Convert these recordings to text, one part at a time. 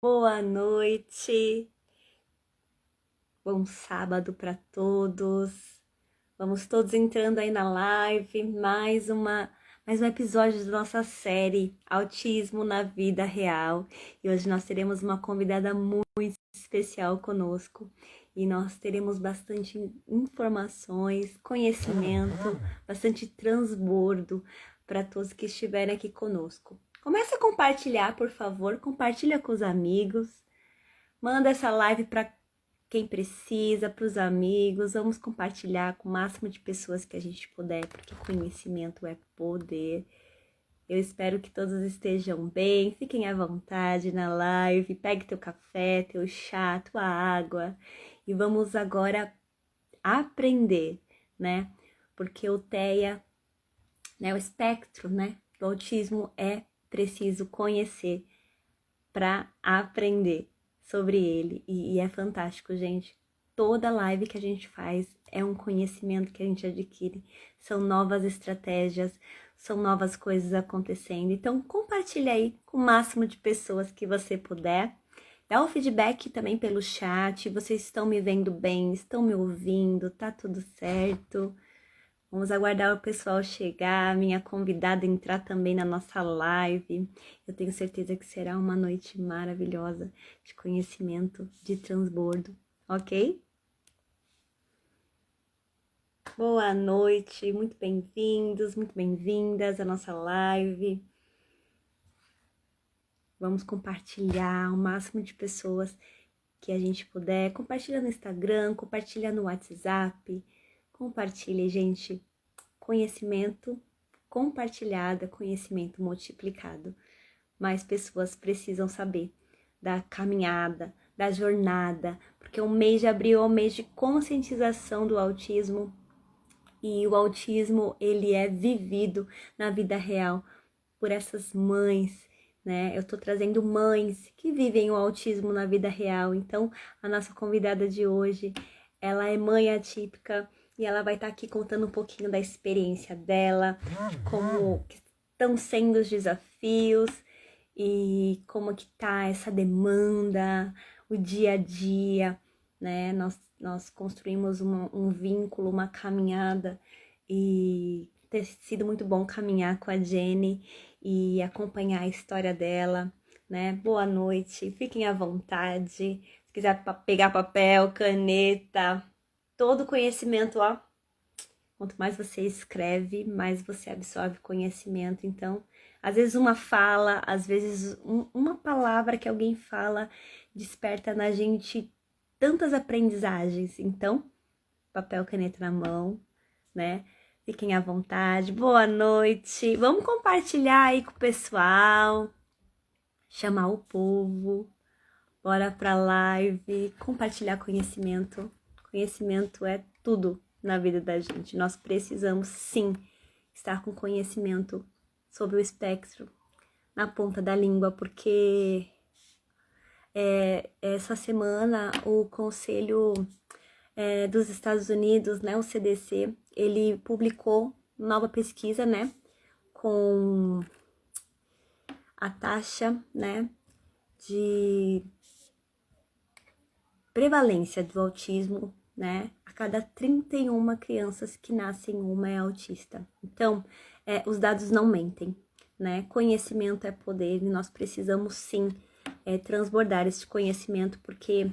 Boa noite, bom sábado para todos. Vamos todos entrando aí na live, mais um episódio da nossa série Autismo na Vida Real. E hoje nós teremos uma convidada muito especial conosco. E nós teremos bastante informações, conhecimento, bastante transbordo para todos que estiverem aqui conosco. Começa a compartilhar, por favor, compartilha com os amigos. Manda essa live para quem precisa, para os amigos. Vamos compartilhar com o máximo de pessoas que a gente puder, porque conhecimento é poder. Eu espero que todos estejam bem, fiquem à vontade na live. Pegue teu café, teu chá, tua água. E vamos agora aprender, né? Porque o TEA, né, o espectro, né, do autismo é preciso conhecer para aprender sobre ele. E é fantástico, gente. Toda live que a gente faz é um conhecimento que a gente adquire. São novas estratégias, são novas coisas acontecendo. Então, compartilha aí com o máximo de pessoas que você puder. Dá o feedback também pelo chat. Vocês estão me vendo bem? Estão me ouvindo? Tá tudo certo? Vamos aguardar o pessoal chegar, minha convidada entrar também na nossa live. Eu tenho certeza que será uma noite maravilhosa de conhecimento, de transbordo, ok? Boa noite, muito bem-vindos, muito bem-vindas à nossa live. Vamos compartilhar o máximo de pessoas que a gente puder. Compartilha no Instagram, compartilha no WhatsApp. Compartilhe, gente. Conhecimento compartilhado, conhecimento multiplicado. Mais pessoas precisam saber da caminhada, da jornada, porque o mês de abril é o mês de conscientização do autismo e o autismo ele é vivido na vida real por essas mães, né? Eu tô trazendo mães que vivem o autismo na vida real. Então, a nossa convidada de hoje, ela é mãe atípica e ela vai estar aqui contando um pouquinho da experiência dela, como estão sendo os desafios e como que tá essa demanda, o dia a dia, né? Nós construímos um vínculo, uma caminhada e ter sido muito bom caminhar com a Jenny e acompanhar a história dela, né? Boa noite, fiquem à vontade. Se quiser pegar papel, caneta, todo conhecimento, ó. Quanto mais você escreve, mais você absorve conhecimento. Então, às vezes uma fala, às vezes uma palavra que alguém fala desperta na gente tantas aprendizagens. Então, papel, caneta na mão, né? Fiquem à vontade. Boa noite. Vamos compartilhar aí com o pessoal. Chamar o povo. Bora pra live. Compartilhar conhecimento. Conhecimento é tudo na vida da gente. Nós precisamos, sim, estar com conhecimento sobre o espectro na ponta da língua, porque essa semana o Conselho dos Estados Unidos, né, o CDC, ele publicou nova pesquisa, né, com a taxa, né, de prevalência do autismo, né, a cada 31 crianças que nascem, uma é autista. Então, os dados não mentem, né, conhecimento é poder e nós precisamos sim transbordar esse conhecimento, porque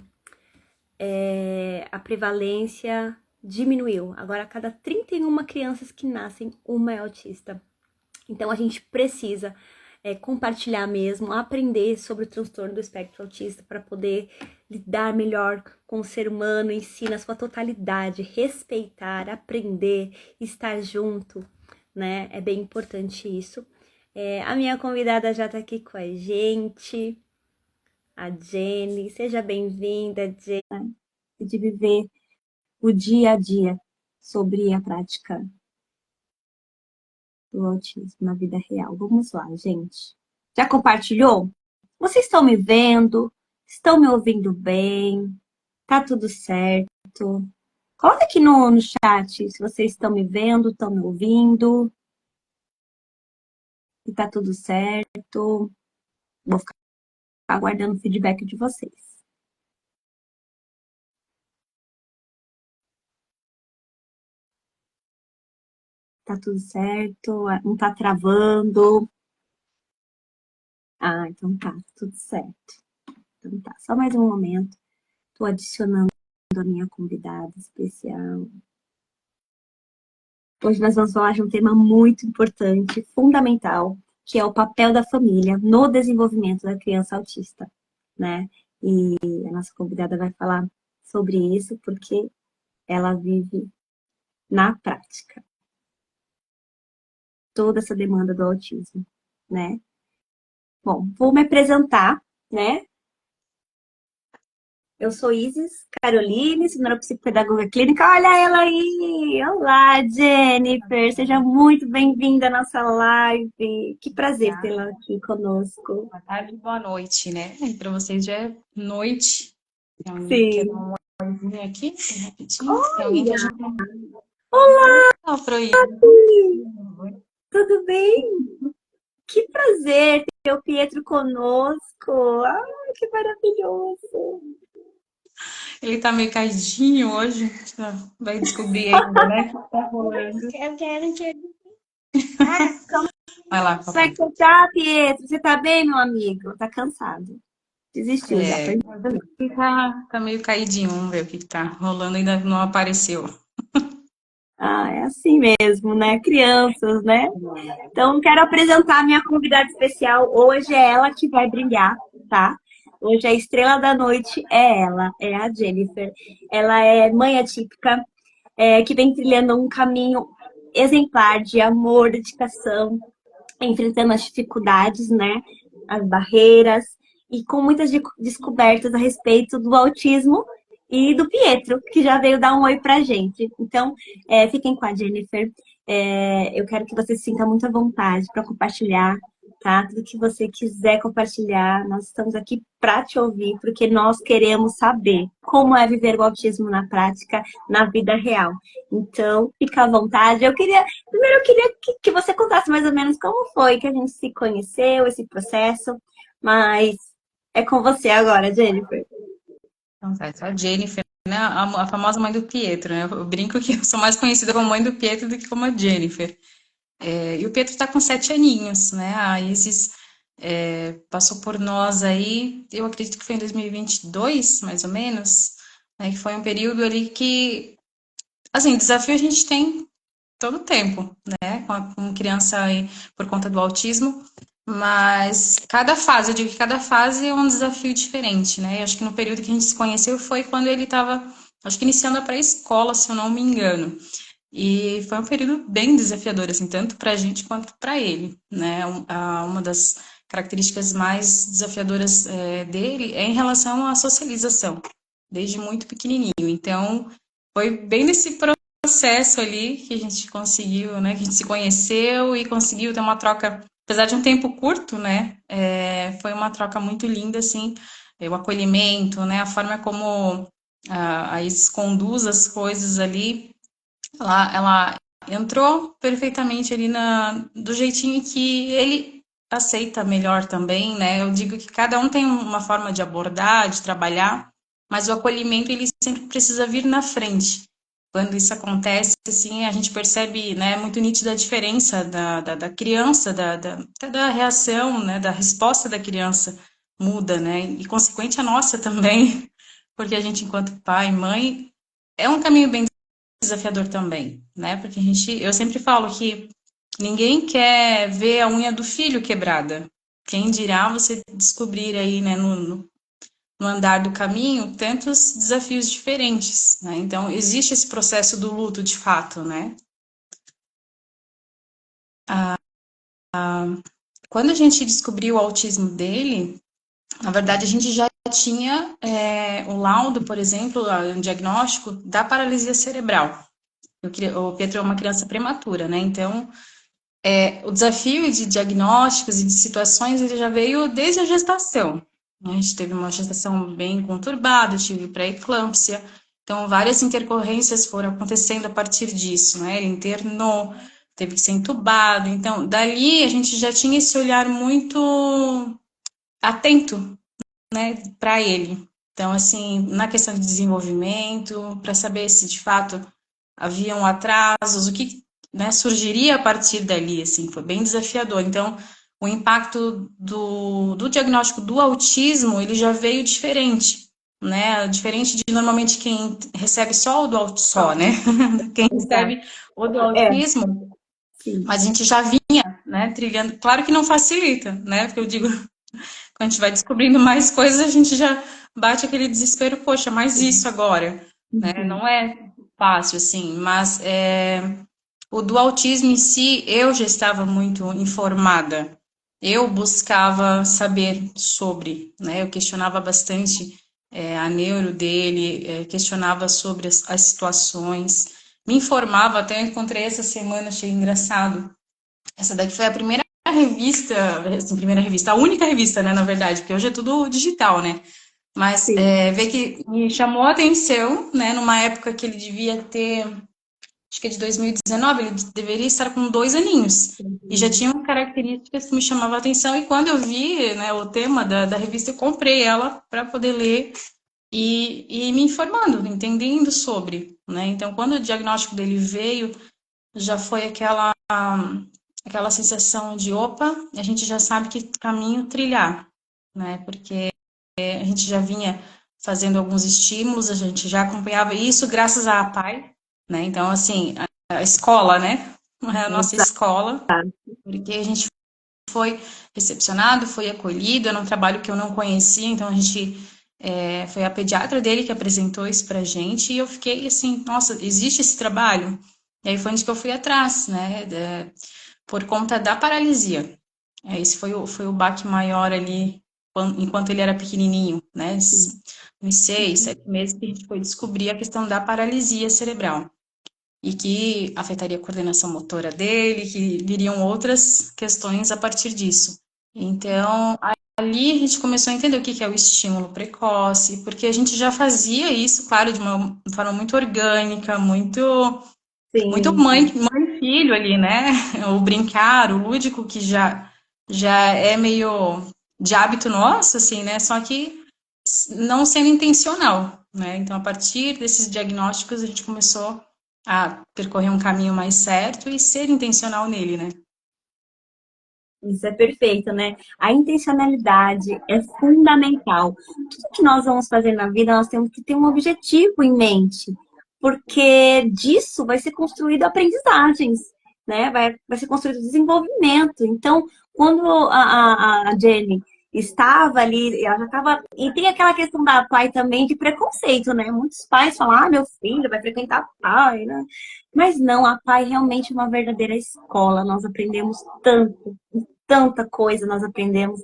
a prevalência diminuiu. Agora, a cada 31 crianças que nascem, uma é autista. Então, a gente precisa compartilhar mesmo, aprender sobre o transtorno do espectro autista para poder lidar melhor com o ser humano em si, na sua totalidade, respeitar, aprender, estar junto, né? É bem importante isso. A minha convidada já está aqui com a gente, a Jenny. Seja bem-vinda, Jenny, de viver o dia a dia sobre a prática do autismo na vida real. Vamos lá, gente. Já compartilhou? Vocês estão me vendo? Estão me ouvindo bem? Tá tudo certo? Coloca aqui no chat se vocês estão me vendo, estão me ouvindo. E tá tudo certo. Vou ficar aguardando o feedback de vocês. Tá tudo certo? Não tá travando? Ah, então tá, tudo certo. Então tá, só mais um momento. Tô adicionando a minha convidada especial. Hoje nós vamos falar de um tema muito importante, fundamental, que é o papel da família no desenvolvimento da criança autista, né? E a nossa convidada vai falar sobre isso porque ela vive na prática toda essa demanda do autismo, né? Bom, vou me apresentar, né? Eu sou Isis Caroline, sou neuropsicopedagoga clínica. Olha ela aí! Olá, Jennifer! Seja muito bem-vinda à nossa live. Que prazer tê-la aqui conosco. Boa tarde, boa noite, né? Para vocês já é noite. Então, quero Sim. dar uma olhadinha aqui, rapidinho. Tem alguém que a Olha! gente não ah, pro Tudo bem? Que prazer ter o Pietro conosco. Ai, que maravilhoso. Ele tá meio caidinho hoje. Vai descobrir ainda, né? O que tá rolando. Vai lá, Como é papai. que você tá, Pietro? Você tá bem, meu amigo? Tá cansado? Desistiu já, foi Mas ele tá meio caidinho. Vamos ver o que tá rolando. Ainda não apareceu. Ah, é assim mesmo, né? Crianças, né? Então, quero apresentar a minha convidada especial. Hoje é ela que vai brilhar, tá? Hoje a estrela da noite é ela, é a Jennifer. Ela é mãe atípica, que vem trilhando um caminho exemplar de amor, dedicação, enfrentando as dificuldades, né? As barreiras, e com muitas descobertas a respeito do autismo e do Pietro, que já veio dar um oi pra gente. Então, fiquem com a Jennifer. Eu quero que você se sinta muito à vontade para compartilhar, tá? Tudo que você quiser compartilhar, nós estamos aqui para te ouvir, porque nós queremos saber como é viver o autismo na prática, na vida real. Então, fica à vontade. Primeiro eu queria que você contasse mais ou menos como foi que a gente se conheceu, esse processo, mas é com você agora, Jennifer. Então, tá, só a Jennifer, né? A famosa mãe do Pietro, né? Eu brinco que eu sou mais conhecida como mãe do Pietro do que como a Jennifer. E o Pedro está com 7 aninhos, né? A Isis passou por nós aí, eu acredito que foi em 2022, mais ou menos, né? Que foi um período ali que, assim, desafio a gente tem todo o tempo, né? Com criança aí por conta do autismo, mas cada fase, eu digo que cada fase é um desafio diferente, né? Eu acho que no período que a gente se conheceu foi quando ele estava, acho que iniciando a pré-escola, se eu não me engano. E foi um período bem desafiador, assim, tanto para a gente quanto para ele, né? Uma das características mais desafiadoras dele é em relação à socialização, desde muito pequenininho. Então, foi bem nesse processo ali que a gente conseguiu, né? Que a gente se conheceu e conseguiu ter uma troca, apesar de um tempo curto, né? Foi uma troca muito linda, assim, o acolhimento, né? A forma como a Isis conduz as coisas ali ela entrou perfeitamente ali do jeitinho que ele aceita melhor também, né? Eu digo que cada um tem uma forma de abordar, de trabalhar, mas o acolhimento ele sempre precisa vir na frente. Quando isso acontece, assim, a gente percebe, né, muito nítida a diferença da criança, até da reação, né, da resposta da criança muda, né? E consequente a nossa também, porque a gente, enquanto pai, mãe, é um caminho bem desafiador também, né? Porque eu sempre falo que ninguém quer ver a unha do filho quebrada. Quem dirá você descobrir aí, né, no andar do caminho, tantos desafios diferentes, né? Então, existe esse processo do luto de fato, né? Quando a gente descobriu o autismo dele, na verdade, a gente já tinha o laudo, por exemplo, um diagnóstico da paralisia cerebral. O Pedro é uma criança prematura, né? Então, o desafio de diagnósticos e de situações ele já veio desde a gestação. A gente teve uma gestação bem conturbada, tive pré-eclâmpsia, então várias intercorrências foram acontecendo a partir disso, né? Ele internou, teve que ser entubado, então dali a gente já tinha esse olhar muito atento, né, para ele. Então, assim, na questão de desenvolvimento, para saber se de fato haviam atrasos, o que, né, surgiria a partir dali, assim, foi bem desafiador. Então, o impacto do diagnóstico do autismo, ele já veio diferente, né? Diferente de normalmente quem recebe só o do só, né? Quem Exato. recebe o do É, autismo, sim. mas a gente já vinha, né, trilhando. Claro que não facilita, né? Porque eu digo, quando a gente vai descobrindo mais coisas, a gente já bate aquele desespero, poxa, mais isso agora, né? Uhum. Não é fácil, assim, mas o do autismo em si, eu já estava muito informada. Eu buscava saber sobre, né? Eu questionava bastante a neuro dele, questionava sobre as situações, me informava, até encontrei essa semana, achei engraçado. Essa daqui foi a primeira revista, assim, primeira revista, a única revista, né, na verdade, porque hoje é tudo digital, né? Mas Sim. ver que me chamou a atenção, né, numa época que ele devia ter, acho que é de 2019, ele deveria estar com 2 aninhos. E já tinham características que me chamavam a atenção, e quando eu vi, né, o tema da revista, eu comprei ela para poder ler e me informando, entendendo sobre, né? Então, quando o diagnóstico dele veio, já foi aquela sensação de, opa, a gente já sabe que caminho trilhar, né? Porque a gente já vinha fazendo alguns estímulos, a gente já acompanhava isso graças à pai, né? Então, assim, a escola, né? A nossa Exato. escola, porque a gente foi recepcionado, foi acolhido, era um trabalho que eu não conhecia, então a gente foi a pediatra dele que apresentou isso pra gente, e eu fiquei assim, nossa, existe esse trabalho? E aí foi onde que eu fui atrás, né? Por conta da paralisia. Esse foi o baque maior ali, enquanto ele era pequenininho, né? Sim. Uns 6, 7 meses que a gente foi descobrir a questão da paralisia cerebral. E que afetaria a coordenação motora dele, que viriam outras questões a partir disso. Então, ali a gente começou a entender o que é o estímulo precoce, porque a gente já fazia isso, claro, de uma forma muito orgânica, muito Sim, mãe, sim. mãe e filho ali, né? O brincar, o lúdico, que já é meio de hábito nosso, assim, né? Só que não sendo intencional, né? Então, a partir desses diagnósticos, a gente começou a percorrer um caminho mais certo e ser intencional nele, né? Isso é perfeito, né? A intencionalidade é fundamental. Tudo que nós vamos fazer na vida, nós temos que ter um objetivo em mente, porque disso vai ser construído aprendizagens, né? Vai ser construído desenvolvimento. Então, quando a Jenny estava ali, ela já estava. E tem aquela questão da pai também de preconceito, né? Muitos pais falam, ah, meu filho vai frequentar pai, né? Mas não, a pai realmente é uma verdadeira escola. Nós aprendemos tanto, tanta coisa nós aprendemos.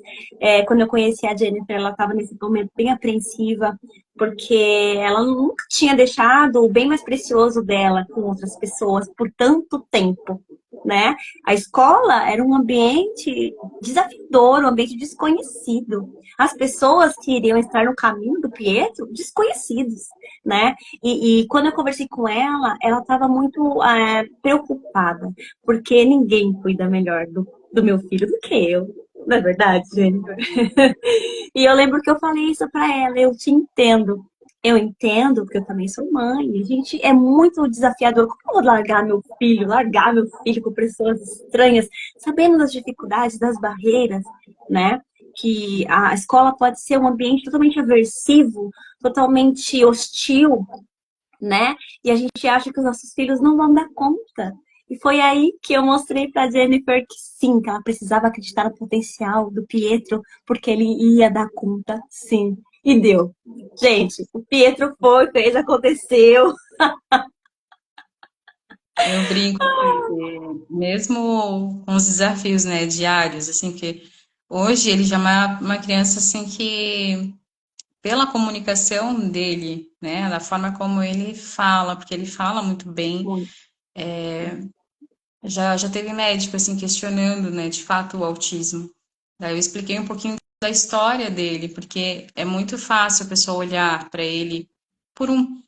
Quando eu conheci a Jennifer, ela estava nesse momento bem apreensiva, porque ela nunca tinha deixado o bem mais precioso dela com outras pessoas por tanto tempo, né? A escola era um ambiente desafiador, um ambiente desconhecido. As pessoas que iriam estar no caminho do Pietro, desconhecidos, né? E quando eu conversei com ela, ela estava muito preocupada, porque ninguém cuida melhor do meu filho do que eu. Não é verdade, Jennifer? E eu lembro que eu falei isso para ela, eu te entendo. Eu entendo, porque eu também sou mãe. A gente é muito desafiador. Como eu vou largar meu filho com pessoas estranhas, sabendo das dificuldades, das barreiras, né? Que a escola pode ser um ambiente totalmente aversivo, totalmente hostil, né? E a gente acha que os nossos filhos não vão dar conta. E foi aí que eu mostrei para Jennifer que sim, que ela precisava acreditar no potencial do Pietro, porque ele ia dar conta, sim. E deu. Gente, o Pietro foi, fez, aconteceu. Eu brinco que mesmo com os desafios, né, diários, assim, que hoje ele já é uma criança, assim, que pela comunicação dele, né, da forma como ele fala, porque ele fala muito bem, Muito. já teve médico, assim, questionando, né, de fato, o autismo. Daí eu expliquei um pouquinho da história dele, porque é muito fácil a pessoa olhar para ele por um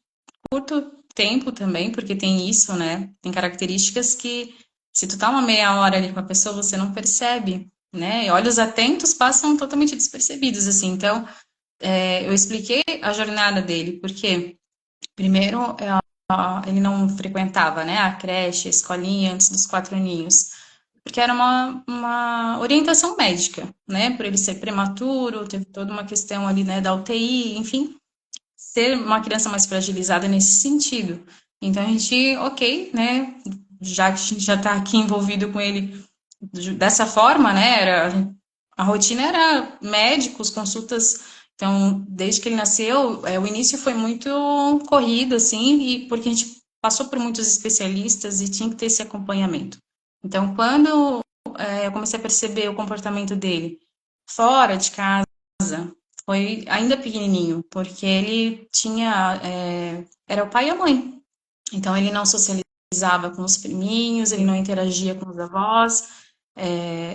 curto tempo também, porque tem isso, né, tem características que, se tu tá uma meia hora ali com a pessoa, você não percebe, né, e olhos atentos passam totalmente despercebidos, assim, então eu expliquei a jornada dele, porque primeiro ele não frequentava, né, a creche, a escolinha antes dos 4 aninhos, porque era uma orientação médica, né, por ele ser prematuro, teve toda uma questão ali, né, da UTI, enfim, ser uma criança mais fragilizada nesse sentido. Então a gente, ok, né, já que a gente já está aqui envolvido com ele dessa forma, né, a rotina era médicos, consultas. Então, desde que ele nasceu, o início foi muito corrido, assim, e porque a gente passou por muitos especialistas e tinha que ter esse acompanhamento. Então, quando eu comecei a perceber o comportamento dele fora de casa, foi ainda pequenininho, porque ele tinha, era o pai e a mãe. Então, ele não socializava com os priminhos, ele não interagia com os avós.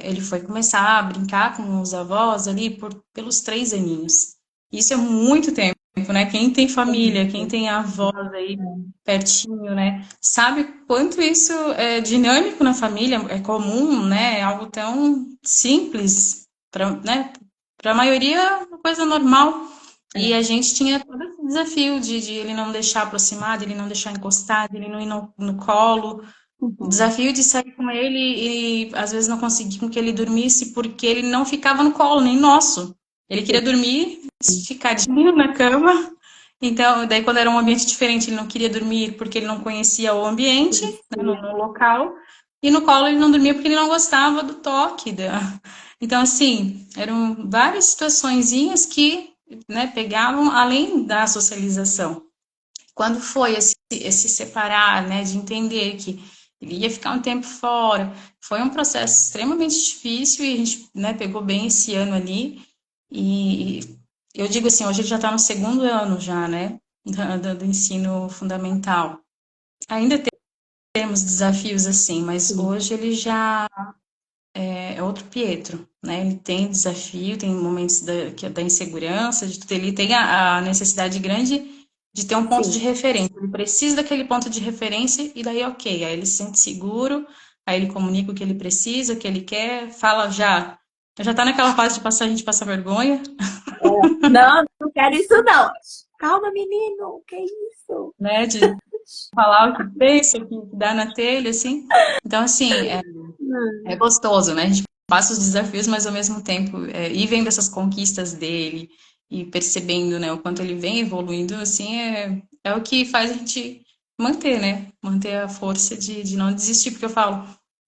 Ele foi começar a brincar com os avós ali pelos 3 aninhos. Isso é muito tempo, né? Quem tem família, quem tem avós aí pertinho, né? Sabe quanto isso é dinâmico na família, é comum, né? É algo tão simples, né? Para a maioria, é uma coisa normal. E a gente tinha todo esse desafio de ele não deixar aproximar, de ele não deixar encostar, de ele não ir no colo. O Uhum. desafio de sair com ele e às vezes não conseguir com que ele dormisse porque ele não ficava no colo, nem nosso. Ele queria dormir esticadinho na cama. Então, daí quando era um ambiente diferente, ele não queria dormir porque ele não conhecia o ambiente, né, no local. E no colo ele não dormia porque ele não gostava do toque. Então, assim, eram várias situaçõezinhas que, né, pegavam além da socialização. Quando foi esse separar, né, de entender que ele ia ficar um tempo fora, foi um processo extremamente difícil e a gente, né, pegou bem esse ano ali. E eu digo assim, hoje ele já está no segundo ano já, né, do ensino fundamental. Ainda temos desafios assim, mas Sim, hoje ele já é outro Pietro, né? Ele tem desafio, tem momentos da insegurança, de tudo. Ele tem a necessidade grande de ter um ponto de sim. referência. Ele precisa daquele ponto de referência e daí, ok. Aí ele se sente seguro, aí ele comunica o que ele precisa, o que ele quer, fala já. Já tá naquela fase de passar, a gente passa vergonha, Não, não quero isso não. Calma, menino, que isso? né? De falar o que pensa, o que dá na telha, assim. Então, assim, é gostoso, né? A gente passa os desafios, mas ao mesmo tempo ir vendo essas conquistas dele e percebendo, né, o quanto ele vem evoluindo, assim, é o que faz a gente manter, né? Manter a força de não desistir, porque eu falo,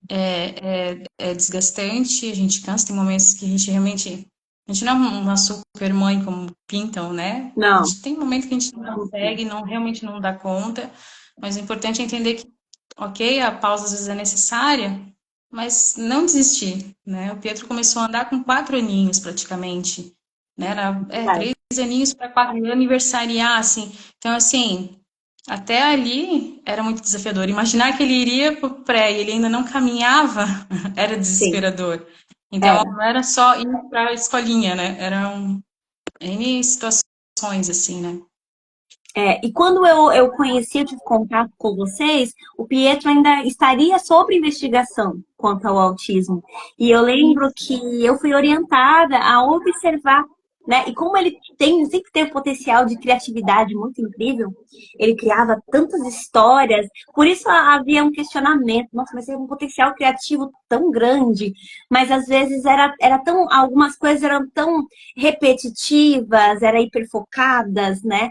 é desgastante, a gente cansa, tem momentos que a gente realmente. A gente não é uma super mãe como pintam, né? A Não. gente tem momentos que a gente não consegue, não, realmente não dá conta, mas o importante é entender que, ok, a pausa às vezes é necessária, mas não desistir, né? O Pietro começou a andar com 4 aninhos praticamente, né? Era, Verdade. 3 aninhos para 4 aniversariar, assim. Então, assim, até ali era muito desafiador. Imaginar que ele iria para o pré e ele ainda não caminhava era Sim, desesperador. Então, era. não era só ir para a escolinha, né? Eram N situações, assim, né? E quando eu conheci, eu tive contato com vocês, o Pietro ainda estaria sob investigação quanto ao autismo. E eu lembro que eu fui orientada a observar, né? E como ele sempre teve potencial de criatividade muito incrível, ele criava tantas histórias, por isso havia um questionamento, nossa, mas ele tem um potencial criativo tão grande, mas às vezes era tão, algumas coisas eram tão repetitivas, eram hiperfocadas, né?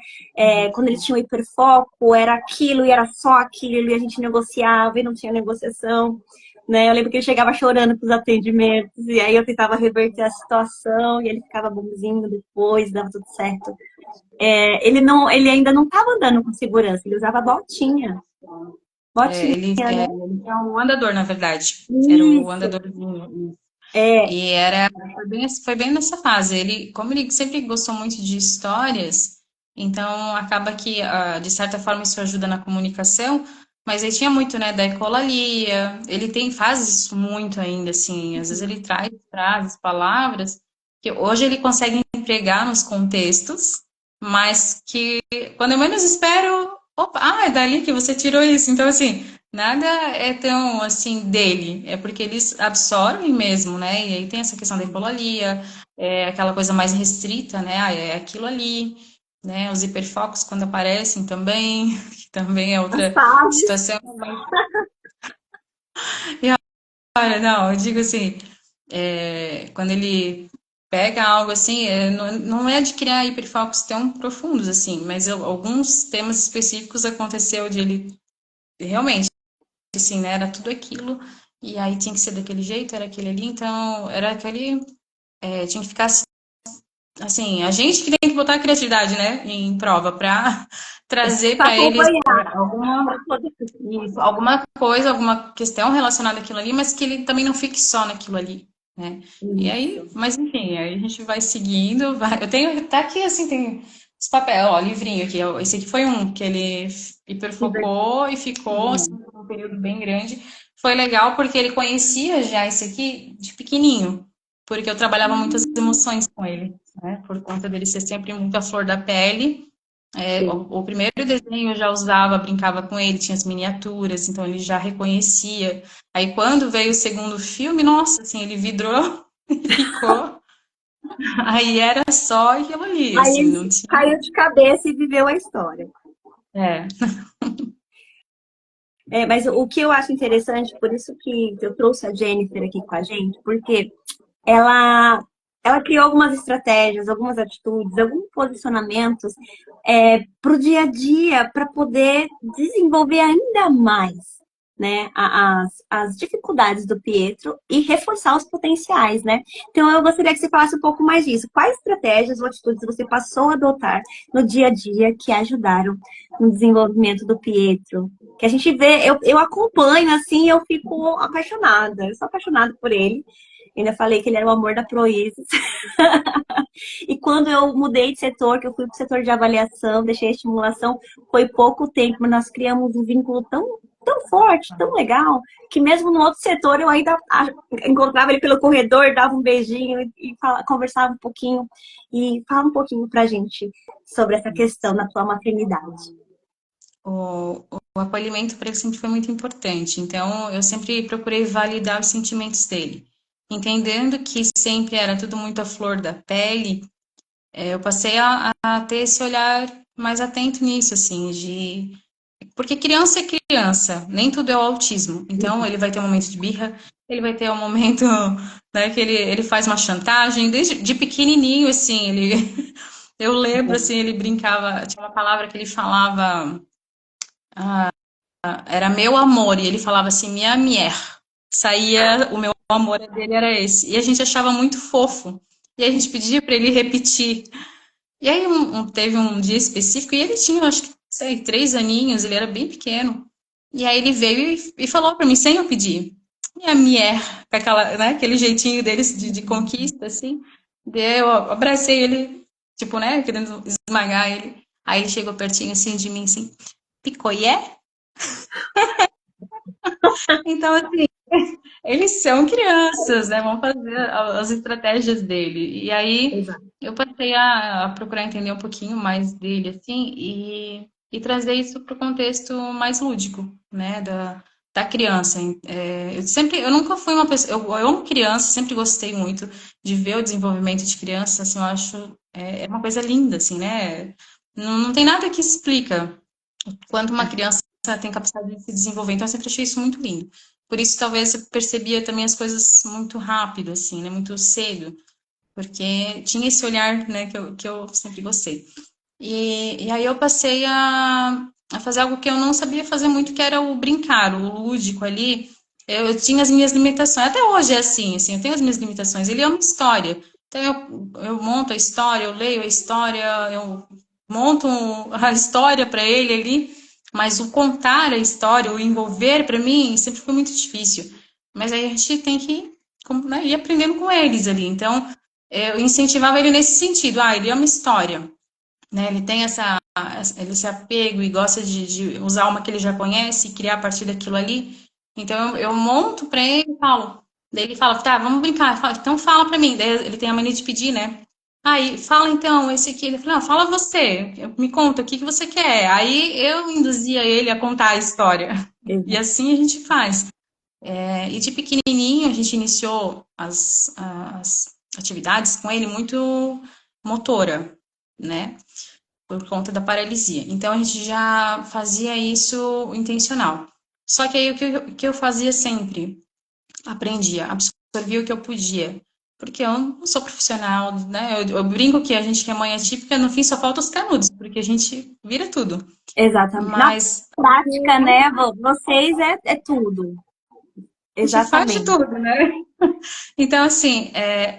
Quando ele tinha o hiperfoco, era aquilo e era só aquilo, e a gente negociava e não tinha negociação. Né? Eu lembro que ele chegava chorando para os atendimentos, e aí eu tentava reverter a situação, e ele ficava bonzinho depois, dava tudo certo. Ele ainda não estava andando com segurança, ele usava botinha. Botinha, né? Ele é o andador, na verdade. Era o Isso. andadorzinho. É, E foi bem nessa fase. Ele, como ele sempre gostou muito de histórias, então acaba que, de certa forma, isso ajuda na comunicação, mas ele tinha muito, né, da ecolalia, faz isso muito ainda, assim, às vezes ele traz frases, palavras, que hoje ele consegue empregar nos contextos, mas que quando eu menos espero, opa, é dali que você tirou isso. Então, assim, nada é tão assim dele, é porque eles absorvem mesmo, né? E aí tem essa questão da ecolalia, é aquela coisa mais restrita, né? Ah, é aquilo ali, né? Os hiperfocos quando aparecem também, que também é As outra fases. situação. E olha, não, eu digo assim, quando ele pega algo assim, não é de criar hiperfocos tão profundos assim, mas alguns temas específicos aconteceu de ele realmente, assim, né? Era tudo aquilo. E aí tinha que ser daquele jeito, era aquele ali, então era aquele. Tinha que ficar assim, a gente que tem que botar a criatividade, né, em prova para trazer Para para eles acompanhar, alguma, para poder. isso, alguma coisa, alguma questão relacionada àquilo ali, mas que ele também não fique só naquilo ali, né? E aí, Isso. mas enfim, aí a gente vai seguindo, vai. Eu tenho, tá aqui assim, tem os papéis, ó, livrinho aqui, ó, esse aqui foi um que ele hiperfocou e ficou assim, Divertido. por um período bem grande. Foi legal porque ele conhecia já esse aqui de pequenininho, porque eu trabalhava muitas emoções com ele, né? Por conta dele ser sempre muito à flor da pele. Sim. O primeiro desenho eu já usava, brincava com ele, tinha as miniaturas, então ele já reconhecia. Aí quando veio o segundo filme, nossa, assim, ele vidrou e ficou. Aí era só aquilo ali, Aí assim, ele não tinha. caiu de cabeça e viveu a história. É. Mas o que eu acho interessante, por isso que eu trouxe a Jennifer aqui com a gente, porque ela, ela criou algumas estratégias, algumas atitudes, alguns posicionamentos para o dia a dia, para poder desenvolver ainda mais, né, as dificuldades do Pietro e reforçar os potenciais, né? Então eu gostaria que você falasse um pouco mais disso. Quais estratégias ou atitudes você passou a adotar no dia a dia que ajudaram no desenvolvimento do Pietro? Que a gente vê, eu acompanho assim, eu fico apaixonada. Eu sou apaixonada por ele. Ainda falei que ele era o amor da Proezes. E quando eu mudei de setor, que eu fui para o setor de avaliação, deixei a estimulação, foi pouco tempo, mas nós criamos um vínculo tão forte, tão legal, que mesmo no outro setor eu ainda encontrava ele pelo corredor, dava um beijinho e conversava um pouquinho. E fala um pouquinho pra gente sobre essa questão da tua maternidade. O acolhimento para ele sempre foi muito importante, então eu sempre procurei validar os sentimentos dele. Entendendo que sempre era tudo muito à flor da pele, eu passei a ter esse olhar mais atento nisso, assim, de porque criança é criança, nem tudo é o autismo. Então, ele vai ter um momento de birra, ele vai ter um momento, né, que ele faz uma chantagem, desde de pequenininho, assim, ele... Eu lembro, assim, ele brincava, tinha uma palavra que ele falava, era meu amor, e ele falava assim, minha mulher. Saía, o meu amor dele era esse. E a gente achava muito fofo. E a gente pedia para ele repetir. E aí teve um dia específico, e ele tinha, acho que, sei, 3 aninhos, ele era bem pequeno. E aí ele veio e falou para mim, sem eu pedir, minha mulher, com aquela, né, aquele jeitinho deles de conquista, assim. Daí eu abracei ele, tipo, né, querendo esmagar ele. Aí ele chegou pertinho, assim, de mim, assim, picoié? Então, assim, eles são crianças, né? Vão fazer as estratégias dele. E aí Exato. eu passei a procurar entender um pouquinho mais dele, assim, e trazer isso para o contexto mais lúdico, né? Da criança. Eu nunca fui uma pessoa, eu amo criança, sempre gostei muito de ver o desenvolvimento de criança, assim, eu acho é uma coisa linda, assim, né? Não tem nada que explica quanto uma criança tem capacidade de se desenvolver. Então, eu sempre achei isso muito lindo. Por isso, talvez, eu percebia também as coisas muito rápido, assim, né? Muito cedo. Porque tinha esse olhar, né, que eu sempre gostei. E aí eu passei a fazer algo que eu não sabia fazer muito, que era o brincar, o lúdico ali. Eu tinha as minhas limitações. Até hoje é assim, eu tenho as minhas limitações. Ele ama história. Então, eu monto a história, eu leio a história, eu monto a história para ele ali, mas o contar a história, o envolver para mim sempre foi muito difícil. Mas aí a gente tem que, né, ir aprendendo com eles ali. Então, eu incentivava ele nesse sentido. Ah, ele ama história, né? Ele tem esse apego e gosta de usar uma que ele já conhece e criar a partir daquilo ali. Então, eu monto para ele e falo. Daí ele fala, tá, vamos brincar. Então fala para mim. Daí ele tem a mania de pedir, né? Aí, fala então, esse aqui. Ele fala, não, fala você, me conta o que que você quer. Aí eu induzia ele a contar a história. E Exato. assim a gente faz. E de pequenininho a gente iniciou as atividades com ele muito motora, né? Por conta da paralisia. Então a gente já fazia isso intencional. Só que aí o que eu fazia sempre? Aprendia, absorvia o que eu podia. Porque eu não sou profissional, né? Eu brinco que a gente que é mãe atípica, no fim só falta os canudos, porque a gente vira tudo. Exatamente. Na Mas prática, né? Vocês é tudo. a gente faz de Exatamente. tudo, né? Então, assim,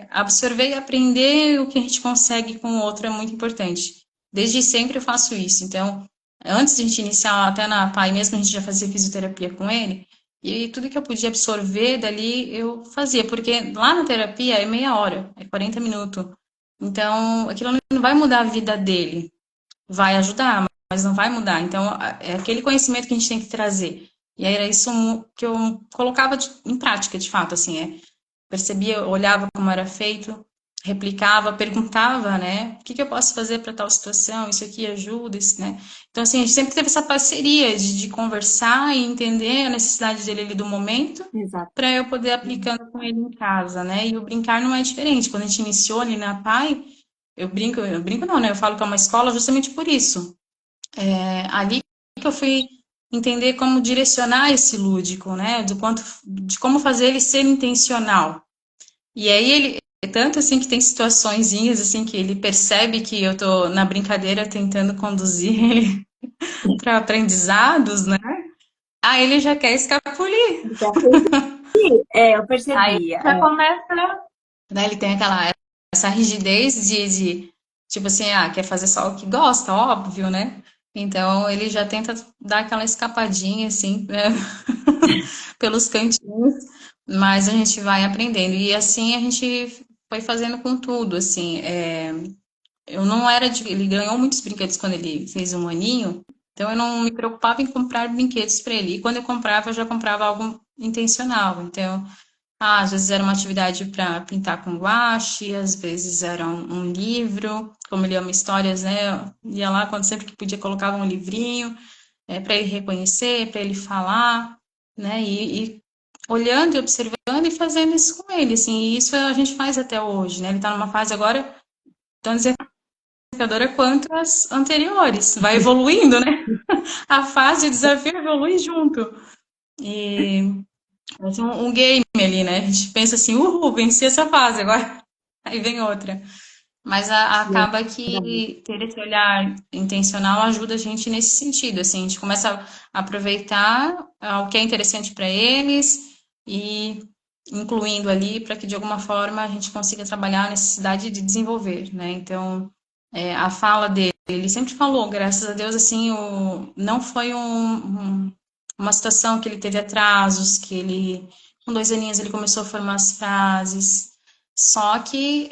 absorver e aprender o que a gente consegue com o outro é muito importante. Desde sempre eu faço isso. Então, antes de a gente iniciar, até na PAI mesmo, a gente já fazia fisioterapia com ele. E tudo que eu podia absorver dali, eu fazia. Porque lá na terapia é meia hora, é 40 minutos. Então, aquilo não vai mudar a vida dele. Vai ajudar, mas não vai mudar. Então, é aquele conhecimento que a gente tem que trazer. E aí era isso que eu colocava em prática, de fato, assim, percebia, olhava como era feito, replicava, perguntava, né? O que que eu posso fazer para tal situação? Isso aqui ajuda, isso, né? Então, assim, a gente sempre teve essa parceria de conversar e entender a necessidade dele ali do momento Exato. para eu poder aplicando com ele em casa, né? E o brincar não é diferente. Quando a gente iniciou ali na PAI, eu brinco não, né? Eu falo que é uma escola justamente por isso. Ali que eu fui entender como direcionar esse lúdico, né? De como fazer ele ser intencional. E aí ele, tanto assim que tem situaçõezinhas assim que ele percebe que eu tô na brincadeira tentando conduzir ele para aprendizados, né? Aí ele já quer escapulir. Já percebi. Eu Aí percebi. já começa, né? Ele tem aquela essa rigidez tipo assim, quer fazer só o que gosta, óbvio, né? Então ele já tenta dar aquela escapadinha assim, né? Pelos cantinhos, mas a gente vai aprendendo. E assim a gente foi fazendo com tudo, assim. Eu não era de. Ele ganhou muitos brinquedos quando ele fez um aninho, então eu não me preocupava em comprar brinquedos para ele. E quando eu comprava, eu já comprava algo intencional. Então, às vezes era uma atividade para pintar com guache, às vezes era um livro, como ele ama histórias, né? Ia lá, quando sempre que podia, colocava um livrinho, para ele reconhecer, para ele falar, né? E olhando e observando e fazendo isso com ele, assim. E isso a gente faz até hoje, né? Ele está numa fase agora tão desafiadora quanto as anteriores. Vai evoluindo, né? A fase de desafio evolui junto. E é um game ali, né? A gente pensa assim, venci essa fase, agora aí vem outra. Mas acaba que ter esse olhar intencional ajuda a gente nesse sentido, assim, a gente começa a aproveitar o que é interessante para eles e incluindo ali para que de alguma forma a gente consiga trabalhar a necessidade de desenvolver, né? Então, a fala dele, ele sempre falou, graças a Deus, assim, não foi uma situação que ele teve atrasos, que ele, com 2 aninhos, ele começou a formar as frases, só que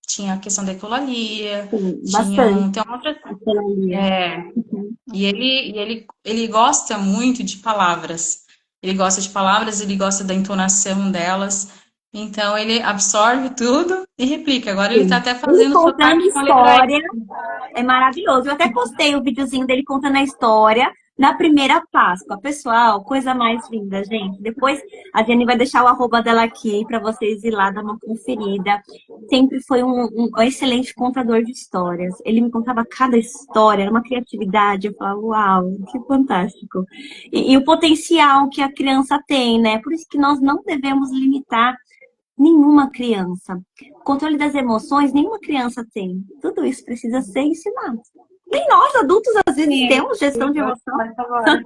tinha a questão da ecolalia, Sim, bastante. tem outra, Pelaria. ele gosta muito de palavras. Ele gosta de palavras, ele gosta da entonação delas. Então ele absorve tudo e replica. Agora ele está Sim. até Ele fazendo contando sotaque com a letra história é maravilhoso. Eu até postei o videozinho dele contando a história na primeira Páscoa. Pessoal, coisa mais linda, gente. Depois a Jenny vai deixar o arroba dela aqui para vocês ir lá dar uma conferida. Sempre foi um excelente contador de histórias. Ele me contava cada história, era uma criatividade. Eu falava, uau, que fantástico. E o potencial que a criança tem, né? Por isso que nós não devemos limitar nenhuma criança. O controle das emoções, nenhuma criança tem. Tudo isso precisa ser ensinado. Nem nós, adultos, às vezes Sim, temos gestão de emoção. mas agora.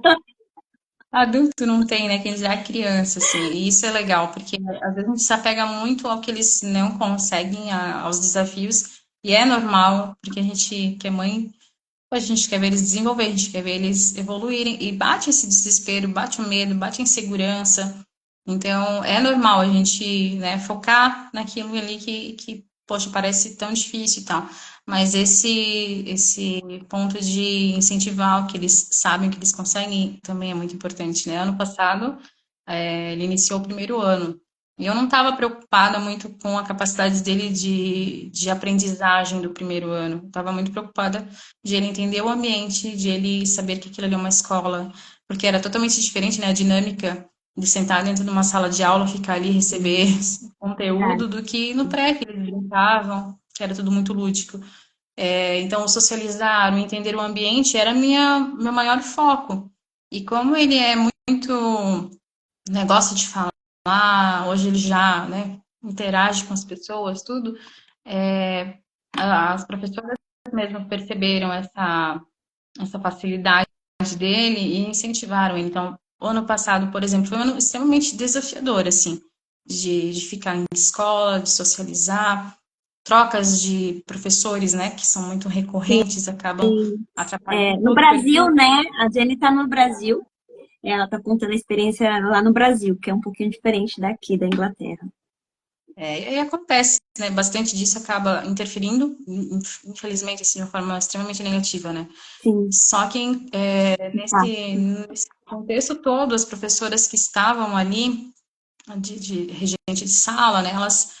Adulto não tem, né? Quem dirá criança, assim. E isso é legal, porque às vezes a gente se apega muito ao que eles não conseguem, aos desafios. E é normal, porque a gente que é mãe, a gente quer ver eles desenvolver, a gente quer ver eles evoluírem. E bate esse desespero, bate o medo, bate a insegurança. Então, é normal a gente, né, focar naquilo ali que, poxa, parece tão difícil e tal. Mas esse ponto de incentivar o que eles sabem, o que eles conseguem, também é muito importante, né? Ano passado, ele iniciou o primeiro ano. E eu não estava preocupada muito com a capacidade dele de aprendizagem do primeiro ano. Estava muito preocupada de ele entender o ambiente, de ele saber que aquilo ali é uma escola, porque era totalmente diferente, né? A dinâmica de sentar dentro de uma sala de aula, ficar ali, receber Verdade. conteúdo, do que no pré, que eles brincavam, que era tudo muito lúdico. Então, o socializar, o entender o ambiente era meu maior foco. E como ele é muito, né, gosta de falar, hoje ele já, né, interage com as pessoas, tudo, as professoras mesmo perceberam essa facilidade dele e incentivaram ele. Então, o ano passado, por exemplo, foi um ano extremamente desafiador, assim, de ficar em escola, de socializar, trocas de professores, né, que são muito recorrentes, acabam atrapalhando No todo o Brasil, percurso. né? A Jenny tá no Brasil. Ela tá contando a experiência lá no Brasil, que é um pouquinho diferente daqui, da Inglaterra. E acontece, né, bastante disso acaba interferindo, infelizmente, assim, de uma forma extremamente negativa, né. Sim, Só que tá. nesse contexto todo, as professoras que estavam ali, de regente de sala, né, elas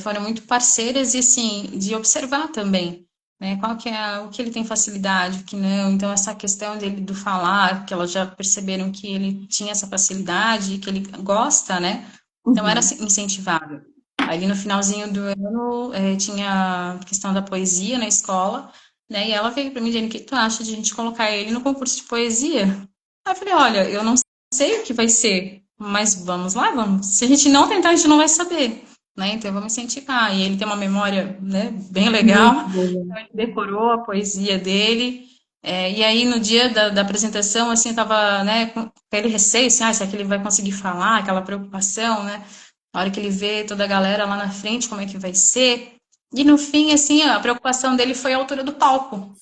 foram muito parceiras e, assim, de observar também, né, qual que é, o que ele tem facilidade, o que não. Então, essa questão dele do falar, que elas já perceberam que ele tinha essa facilidade, que ele gosta, né, então era Uhum. incentivado. Ali no finalzinho do ano, tinha a questão da poesia na escola, né, e ela veio para mim dizendo: o que tu acha de a gente colocar ele no concurso de poesia? Aí eu falei: olha, eu não sei o que vai ser, mas vamos lá, vamos. Se a gente não tentar, a gente não vai saber, né? Então vamos incentivar. E ele tem uma memória, né, bem legal. Muito boa. Então ele decorou a poesia dele. E aí no dia da apresentação, assim, eu tava, né, com aquele receio, assim, será que ele vai conseguir falar, aquela preocupação, né? Na hora que ele vê toda a galera lá na frente, como é que vai ser. E no fim, assim, a preocupação dele foi a altura do palco.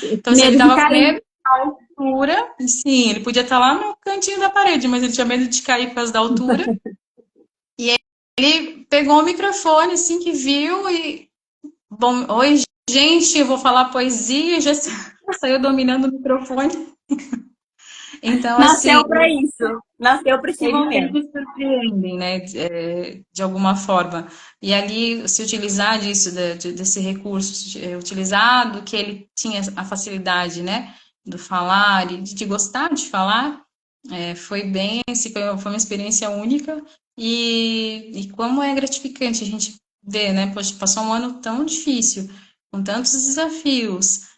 Então, se ele Medo de tava com cair. medo da altura, sim, ele podia estar lá no cantinho da parede, mas ele tinha medo de cair por causa da altura. E ele pegou o microfone, assim, que viu e... Bom, oi, gente, eu vou falar poesia, já saiu dominando o microfone. Então, assim, Nasceu para isso. Nasceu para esse eles momento. se surpreendem, né, de alguma forma. E ali, se utilizar disso, desse recurso utilizado, que ele tinha a facilidade, né, do falar e de gostar de falar, foi bem, assim, foi uma experiência única. E como é gratificante a gente ver, né, poxa, passou um ano tão difícil, com tantos desafios,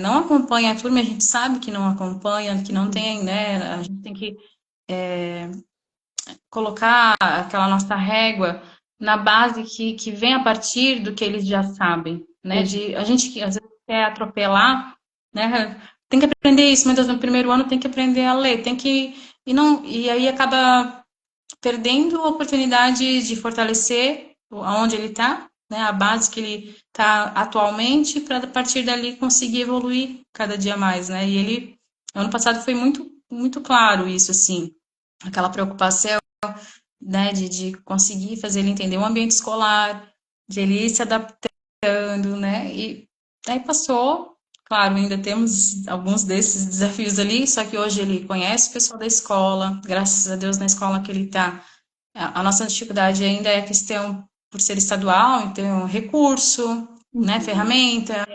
não acompanha a turma, a gente sabe que não acompanha, que não tem, né, a gente tem que colocar aquela nossa régua na base que vem a partir do que eles já sabem, né? A gente que às vezes quer atropelar, né? Tem que aprender isso, mas no primeiro ano tem que aprender a ler, tem que e aí acaba perdendo a oportunidade de fortalecer aonde ele está, né? A base que ele está atualmente, para a partir dali conseguir evoluir cada dia mais, né? E ele ano passado foi muito claro isso, assim, aquela preocupação, né, de conseguir fazer ele entender o ambiente escolar, de ele ir se adaptando, né, e aí passou, claro, ainda temos alguns desses desafios ali, só que hoje ele conhece o pessoal da escola, graças a Deus na escola que ele está, a nossa dificuldade ainda é a questão por ser estadual, então recurso, né, Uhum. ferramenta,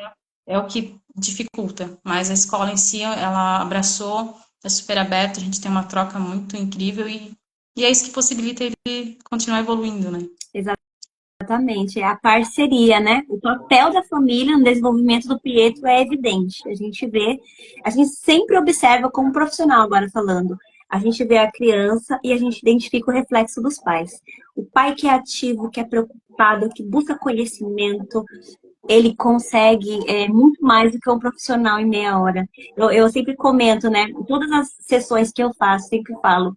é o que dificulta, mas a escola em si, ela abraçou, é super aberta, a gente tem uma troca muito incrível e é isso que possibilita ele continuar evoluindo, né? Exatamente, é a parceria, né? O papel da família no desenvolvimento do Pietro é evidente. A gente vê, a gente sempre observa como profissional agora falando. A gente vê a criança e a gente identifica o reflexo dos pais. O pai que é ativo, que é preocupado, que busca conhecimento, ele consegue muito mais do que um profissional em meia hora. Eu sempre comento, né? Em todas as sessões que eu faço, sempre falo,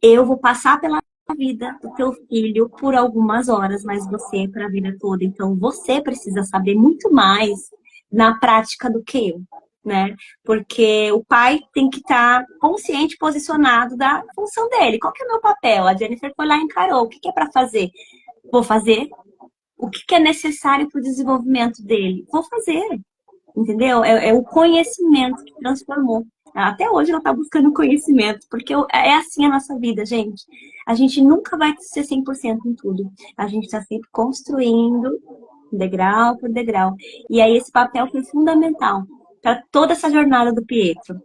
eu vou passar pela vida do teu filho por algumas horas, mas você para a vida toda. Então, você precisa saber muito mais na prática do que eu, né? Porque o pai tem que estar consciente, posicionado da função dele. Qual que é o meu papel? A Jennifer foi lá e encarou. O que é para fazer? Vou fazer. O que é necessário para o desenvolvimento dele? Vou fazer. Entendeu? É o conhecimento que transformou. Até hoje ela está buscando conhecimento, porque é assim a nossa vida, gente. A gente nunca vai ser 100% em tudo. A gente está sempre construindo, degrau por degrau. E aí esse papel foi fundamental para toda essa jornada do Pietro.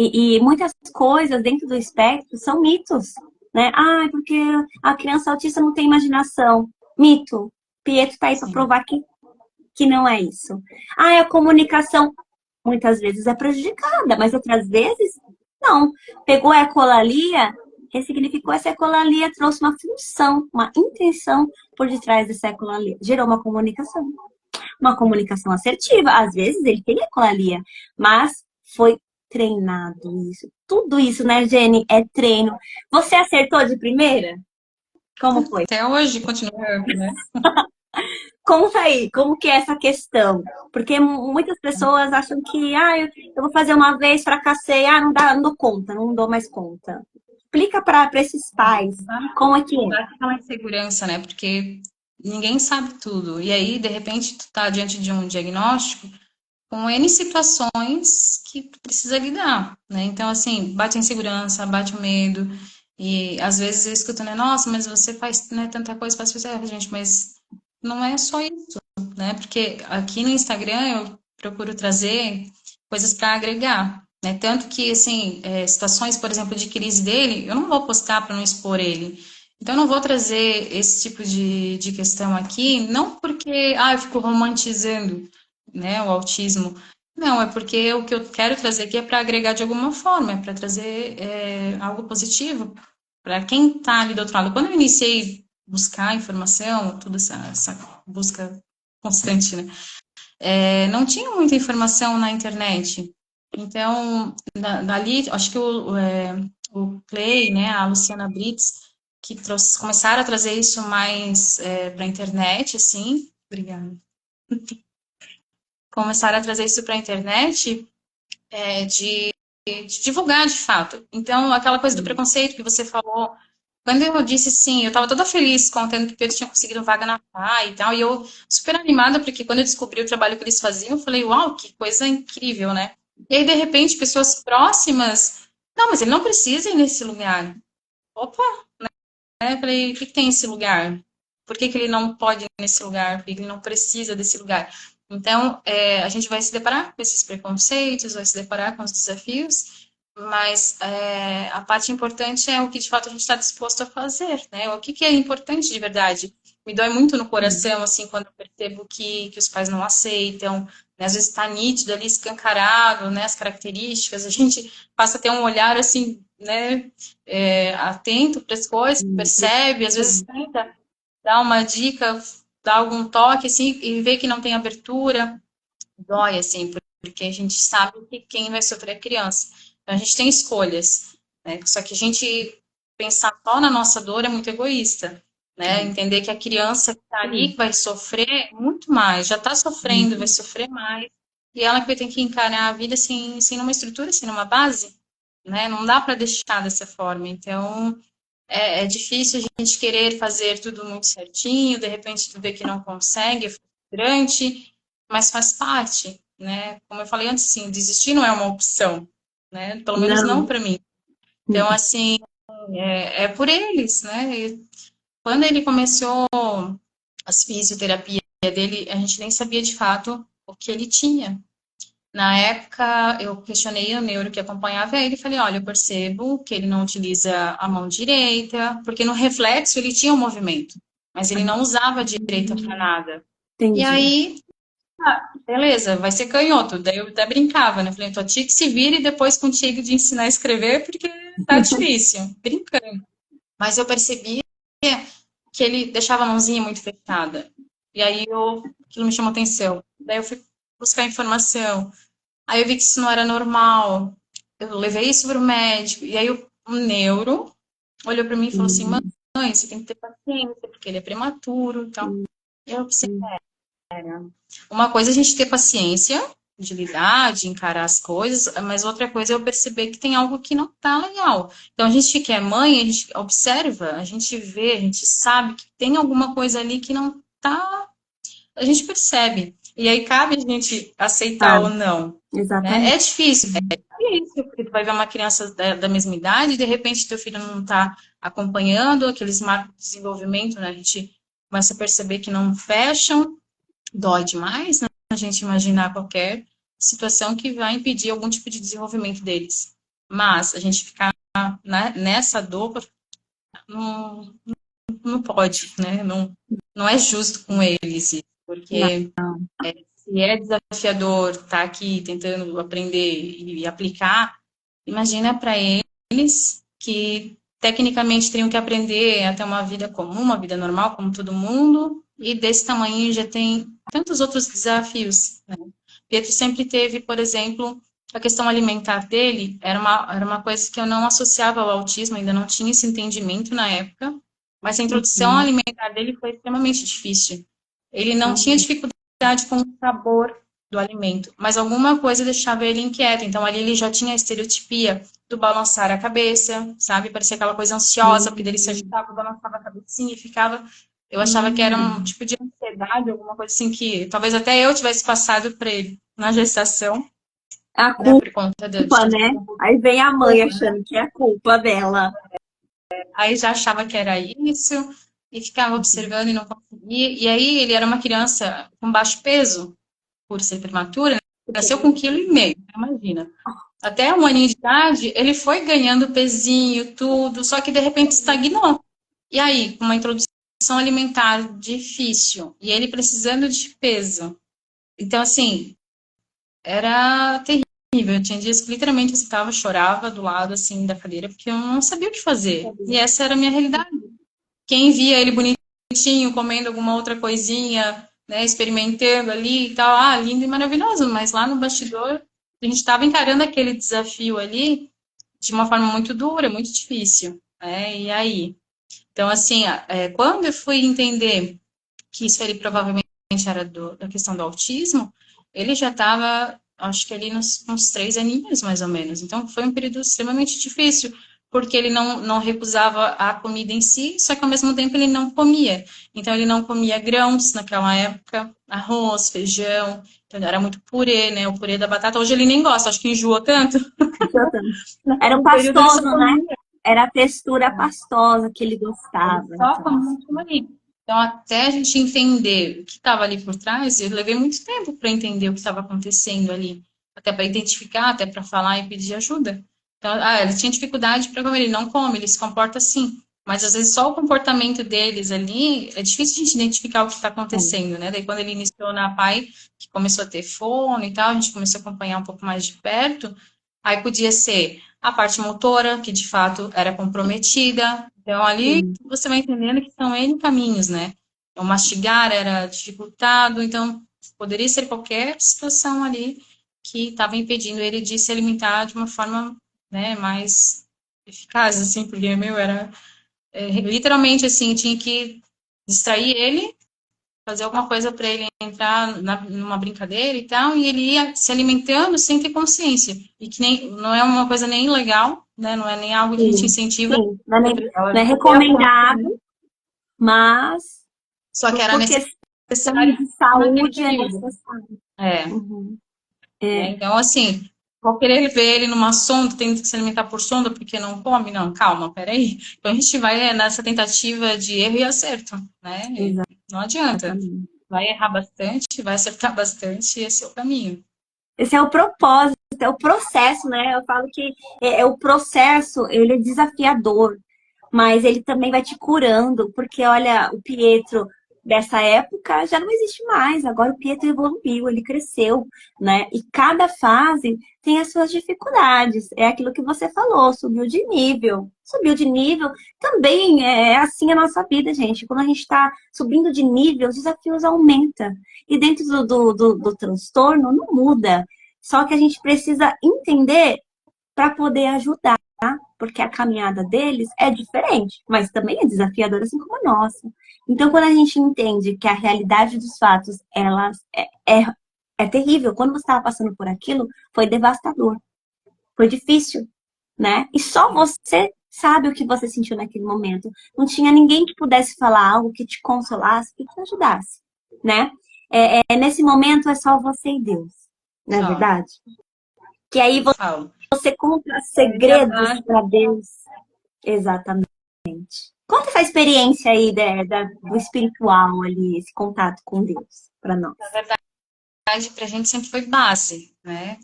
E muitas coisas dentro do espectro são mitos, né? Ah, porque a criança autista não tem imaginação. Mito. Pietro está aí para Sim. provar que não é isso. Ah, a comunicação muitas vezes é prejudicada, mas outras vezes não. Pegou a ecolalia, ressignificou essa ecolalia, trouxe uma função, uma intenção por detrás dessa ecolalia. Gerou uma comunicação assertiva. Às vezes ele tem ecolalia, mas foi treinado isso. Tudo isso, né, Jenny, é treino. Você acertou de primeira? Como foi? Até hoje continua errando, né? Conta aí, como que é essa questão? Porque muitas pessoas acham que, eu vou fazer uma vez, fracassei, não dá, não dou conta, não dou mais conta. Explica para esses pais como é que é. Dá aquela insegurança, né? Porque ninguém sabe tudo. E aí, de repente, tu tá diante de um diagnóstico com N situações que tu precisa lidar, né? Então, assim, bate a insegurança, bate o medo. E às vezes eu escuto, né? Nossa, mas você faz, né, tanta coisa, faz coisa, gente, mas não é só isso, né? Porque aqui no Instagram eu procuro trazer coisas para agregar, né? Tanto que, assim, situações, por exemplo, de crise dele, eu não vou postar para não expor ele. Então, eu não vou trazer esse tipo de questão aqui, não porque, eu fico romantizando, né, o autismo. Não, é porque o que eu quero trazer aqui é para agregar de alguma forma, é para trazer algo positivo para quem está ali do outro lado. Quando eu iniciei buscar informação, toda essa busca constante, né? Não tinha muita informação na internet. Então, dali, acho que o Clay, né, a Luciana Brits, que começaram a trazer isso mais para a internet, assim. Obrigada. Começaram a trazer isso para a internet, de divulgar de fato. Então, aquela coisa do preconceito que você falou, quando eu disse sim, eu estava toda feliz contando que o Pedro tinha conseguido vaga na FAI e tal, e eu super animada, porque quando eu descobri o trabalho que eles faziam, eu falei, uau, que coisa incrível, né? E aí, de repente, pessoas próximas, não, mas ele não precisa ir nesse lugar. Opa, né? Eu falei, o que tem esse lugar? Por que ele não pode ir nesse lugar? Por que ele não precisa desse lugar? Então, a gente vai se deparar com esses preconceitos, vai se deparar com os desafios, mas a parte importante é o que de fato a gente está disposto a fazer, né? O que é importante de verdade. Me dói muito no coração, assim, quando eu percebo que os pais não aceitam, né? Às vezes está nítido ali, escancarado, né? As características, a gente passa a ter um olhar, assim, né? Atento para as coisas, percebe, às vezes tenta dar uma dica, dar algum toque, assim, e vê que não tem abertura, dói, assim, porque a gente sabe que quem vai sofrer é a criança. Então, a gente tem escolhas, né? Só que a gente pensar só na nossa dor é muito egoísta, né? Entender que a criança que está ali vai sofrer muito mais, já está sofrendo, vai sofrer mais, e ela que vai ter que encarar a vida sem uma estrutura, sem uma base, né? Não dá para deixar dessa forma. Então, é difícil a gente querer fazer tudo muito certinho, de repente tu vê que não consegue, é frustrante, mas faz parte, né? Como eu falei antes, assim, desistir não é uma opção, né? Pelo menos não Não. para mim. Então, assim, é por eles, né? E quando ele começou as fisioterapias dele, a gente nem sabia de fato o que ele tinha. Na época, eu questionei o neuro que acompanhava ele e falei, olha, eu percebo que ele não utiliza a mão direita, porque no reflexo ele tinha um movimento, mas ele não usava a direita para nada. E Entendi. aí, beleza, vai ser canhoto. Daí eu até brincava, né? Falei, tua tia que se vire depois contigo de ensinar a escrever, porque tá difícil. Brincando. Mas eu percebia que ele deixava a mãozinha muito fechada. E aí aquilo me chamou atenção. Daí eu fui buscar informação. Aí eu vi que isso não era normal. Eu levei isso para o médico. E aí o neuro olhou para mim e falou assim: mãe, você tem que ter paciência, porque ele é prematuro. Então, eu pensei, uma coisa é a gente ter paciência de lidar, de encarar as coisas, mas outra coisa é eu perceber que tem algo que não tá legal. Então, a gente que é mãe, a gente observa, a gente vê, a gente sabe que tem alguma coisa ali que não tá. A gente percebe. E aí cabe a gente aceitar ou Sabe? não. Né? Exatamente. É difícil, porque tu vai ver uma criança da mesma idade e de repente teu filho não está acompanhando aqueles marcos de desenvolvimento, né? A gente começa a perceber que não fecham, dói demais, né? A gente imaginar qualquer situação que vai impedir algum tipo de desenvolvimento deles. Mas a gente ficar nessa dor não, não pode, né? Não, não é justo com eles, Não. porque se é desafiador estar aqui tentando aprender e aplicar, imagina para eles que tecnicamente teriam que aprender a ter uma vida comum, uma vida normal, como todo mundo, e desse tamanho já tem tantos outros desafios, né? Pietro sempre teve, por exemplo, a questão alimentar dele era uma coisa que eu não associava ao autismo, ainda não tinha esse entendimento na época, mas a introdução Uhum. alimentar dele foi extremamente difícil. Ele não tinha Uhum. dificuldade com o sabor do alimento, mas alguma coisa deixava ele inquieto. Então ali ele já tinha a estereotipia do balançar a cabeça, sabe? Parecia aquela coisa ansiosa, porque ele se Uhum. agitava, balançava a cabecinha e ficava. Eu achava que era um Uhum. tipo de ansiedade, alguma coisa assim que talvez até eu tivesse passado para ele na gestação, A né? Por conta de culpa, ter né? sido um pouco Aí vem a mãe culpa, né? achando que é a culpa dela. Aí já achava que era isso e ficava observando e não conseguia. E aí ele era uma criança com baixo peso, por ser prematura, né? Nasceu com 1,5 kg, imagina. Até 1 aninho de idade, ele foi ganhando pezinho, tudo, só que de repente estagnou. E aí, com uma introdução alimentar difícil, e ele precisando de peso. Então, assim, era terrível. Eu tinha dias que literalmente eu estava, chorava do lado, assim, da cadeira, porque eu não sabia o que fazer. E essa era a minha realidade. Quem via ele bonitinho, comendo alguma outra coisinha, né, experimentando ali e tal, ah, lindo e maravilhoso, mas lá no bastidor, a gente estava encarando aquele desafio ali de uma forma muito dura, muito difícil, né? E aí? Então, assim, quando eu fui entender que isso ele provavelmente era da questão do autismo, ele já estava, acho que ali nos 3 aninhos, mais ou menos. Então, foi um período extremamente difícil, porque ele não recusava a comida em si, só que ao mesmo tempo ele não comia. Então, ele não comia grãos naquela época, arroz, feijão, então era muito purê, né? O purê da batata. Hoje ele nem gosta, acho que enjoou tanto. Era o No período ele só pastoso, né? comia. Era a textura pastosa que ele Ele gostava. só Então, comia aquilo ali. Então, até a gente entender o que estava ali por trás, eu levei muito tempo para entender o que estava acontecendo ali. Até para identificar, até para falar e pedir ajuda. Então, ele tinha dificuldade para comer, ele não come, ele se comporta assim. Mas às vezes só o comportamento deles ali é difícil a gente identificar o que está é. acontecendo, né? Daí quando ele iniciou na PAI, que começou a ter fono e tal, a gente começou a acompanhar um pouco mais de perto. Aí podia ser a parte motora, que de fato era comprometida. Então, ali Sim. você vai entendendo que são N caminhos, né? O mastigar era dificultado, então poderia ser qualquer situação ali que estava impedindo ele de se alimentar de uma forma, né, mais eficaz, assim, porque, meu, era literalmente assim, tinha que distrair ele, fazer alguma coisa para ele entrar numa brincadeira e tal, e ele ia se alimentando sem ter consciência. E que nem, não é uma coisa nem legal, né? Não é nem algo que a gente Sim, incentiva. sim. Não é, Ela não é ter a consciência, recomendável, mas só que era por questão necessário de naquele saúde é período. necessário. É, Uhum. né? É, Então, assim, vou querer ver ele numa sonda, tendo que se alimentar por sonda porque não come? Não, calma, peraí. Então, a gente vai nessa tentativa de erro e acerto, né? E não adianta. exatamente. Vai errar bastante, vai acertar bastante, e esse é o caminho. Esse é o propósito, é o processo, né? Eu falo que é o processo, ele é desafiador, mas ele também vai te curando, porque olha, o Pietro dessa época já não existe mais. Agora o Pietro evoluiu, ele cresceu, né? E cada fase tem as suas dificuldades. É aquilo que você falou, subiu de nível. Subiu de nível também é assim a nossa vida, gente. Quando a gente está subindo de nível, os desafios aumentam. E dentro do transtorno não muda. Só que a gente precisa entender para poder ajudar, porque a caminhada deles é diferente, mas também é desafiadora, assim como a nossa. Então, quando a gente entende que a realidade dos fatos, é terrível. Quando você estava passando por aquilo, foi devastador, foi difícil, né? E só você sabe o que você sentiu naquele momento. Não tinha ninguém que pudesse falar algo que te consolasse e te ajudasse, né? Nesse momento é só você e Deus, não é Só, verdade? Que aí eu falo. você conta Ele a segredos base, para Deus. Exatamente. Conta essa experiência aí do espiritual ali, esse contato com Deus para nós. na verdade, para a gente sempre foi base, né?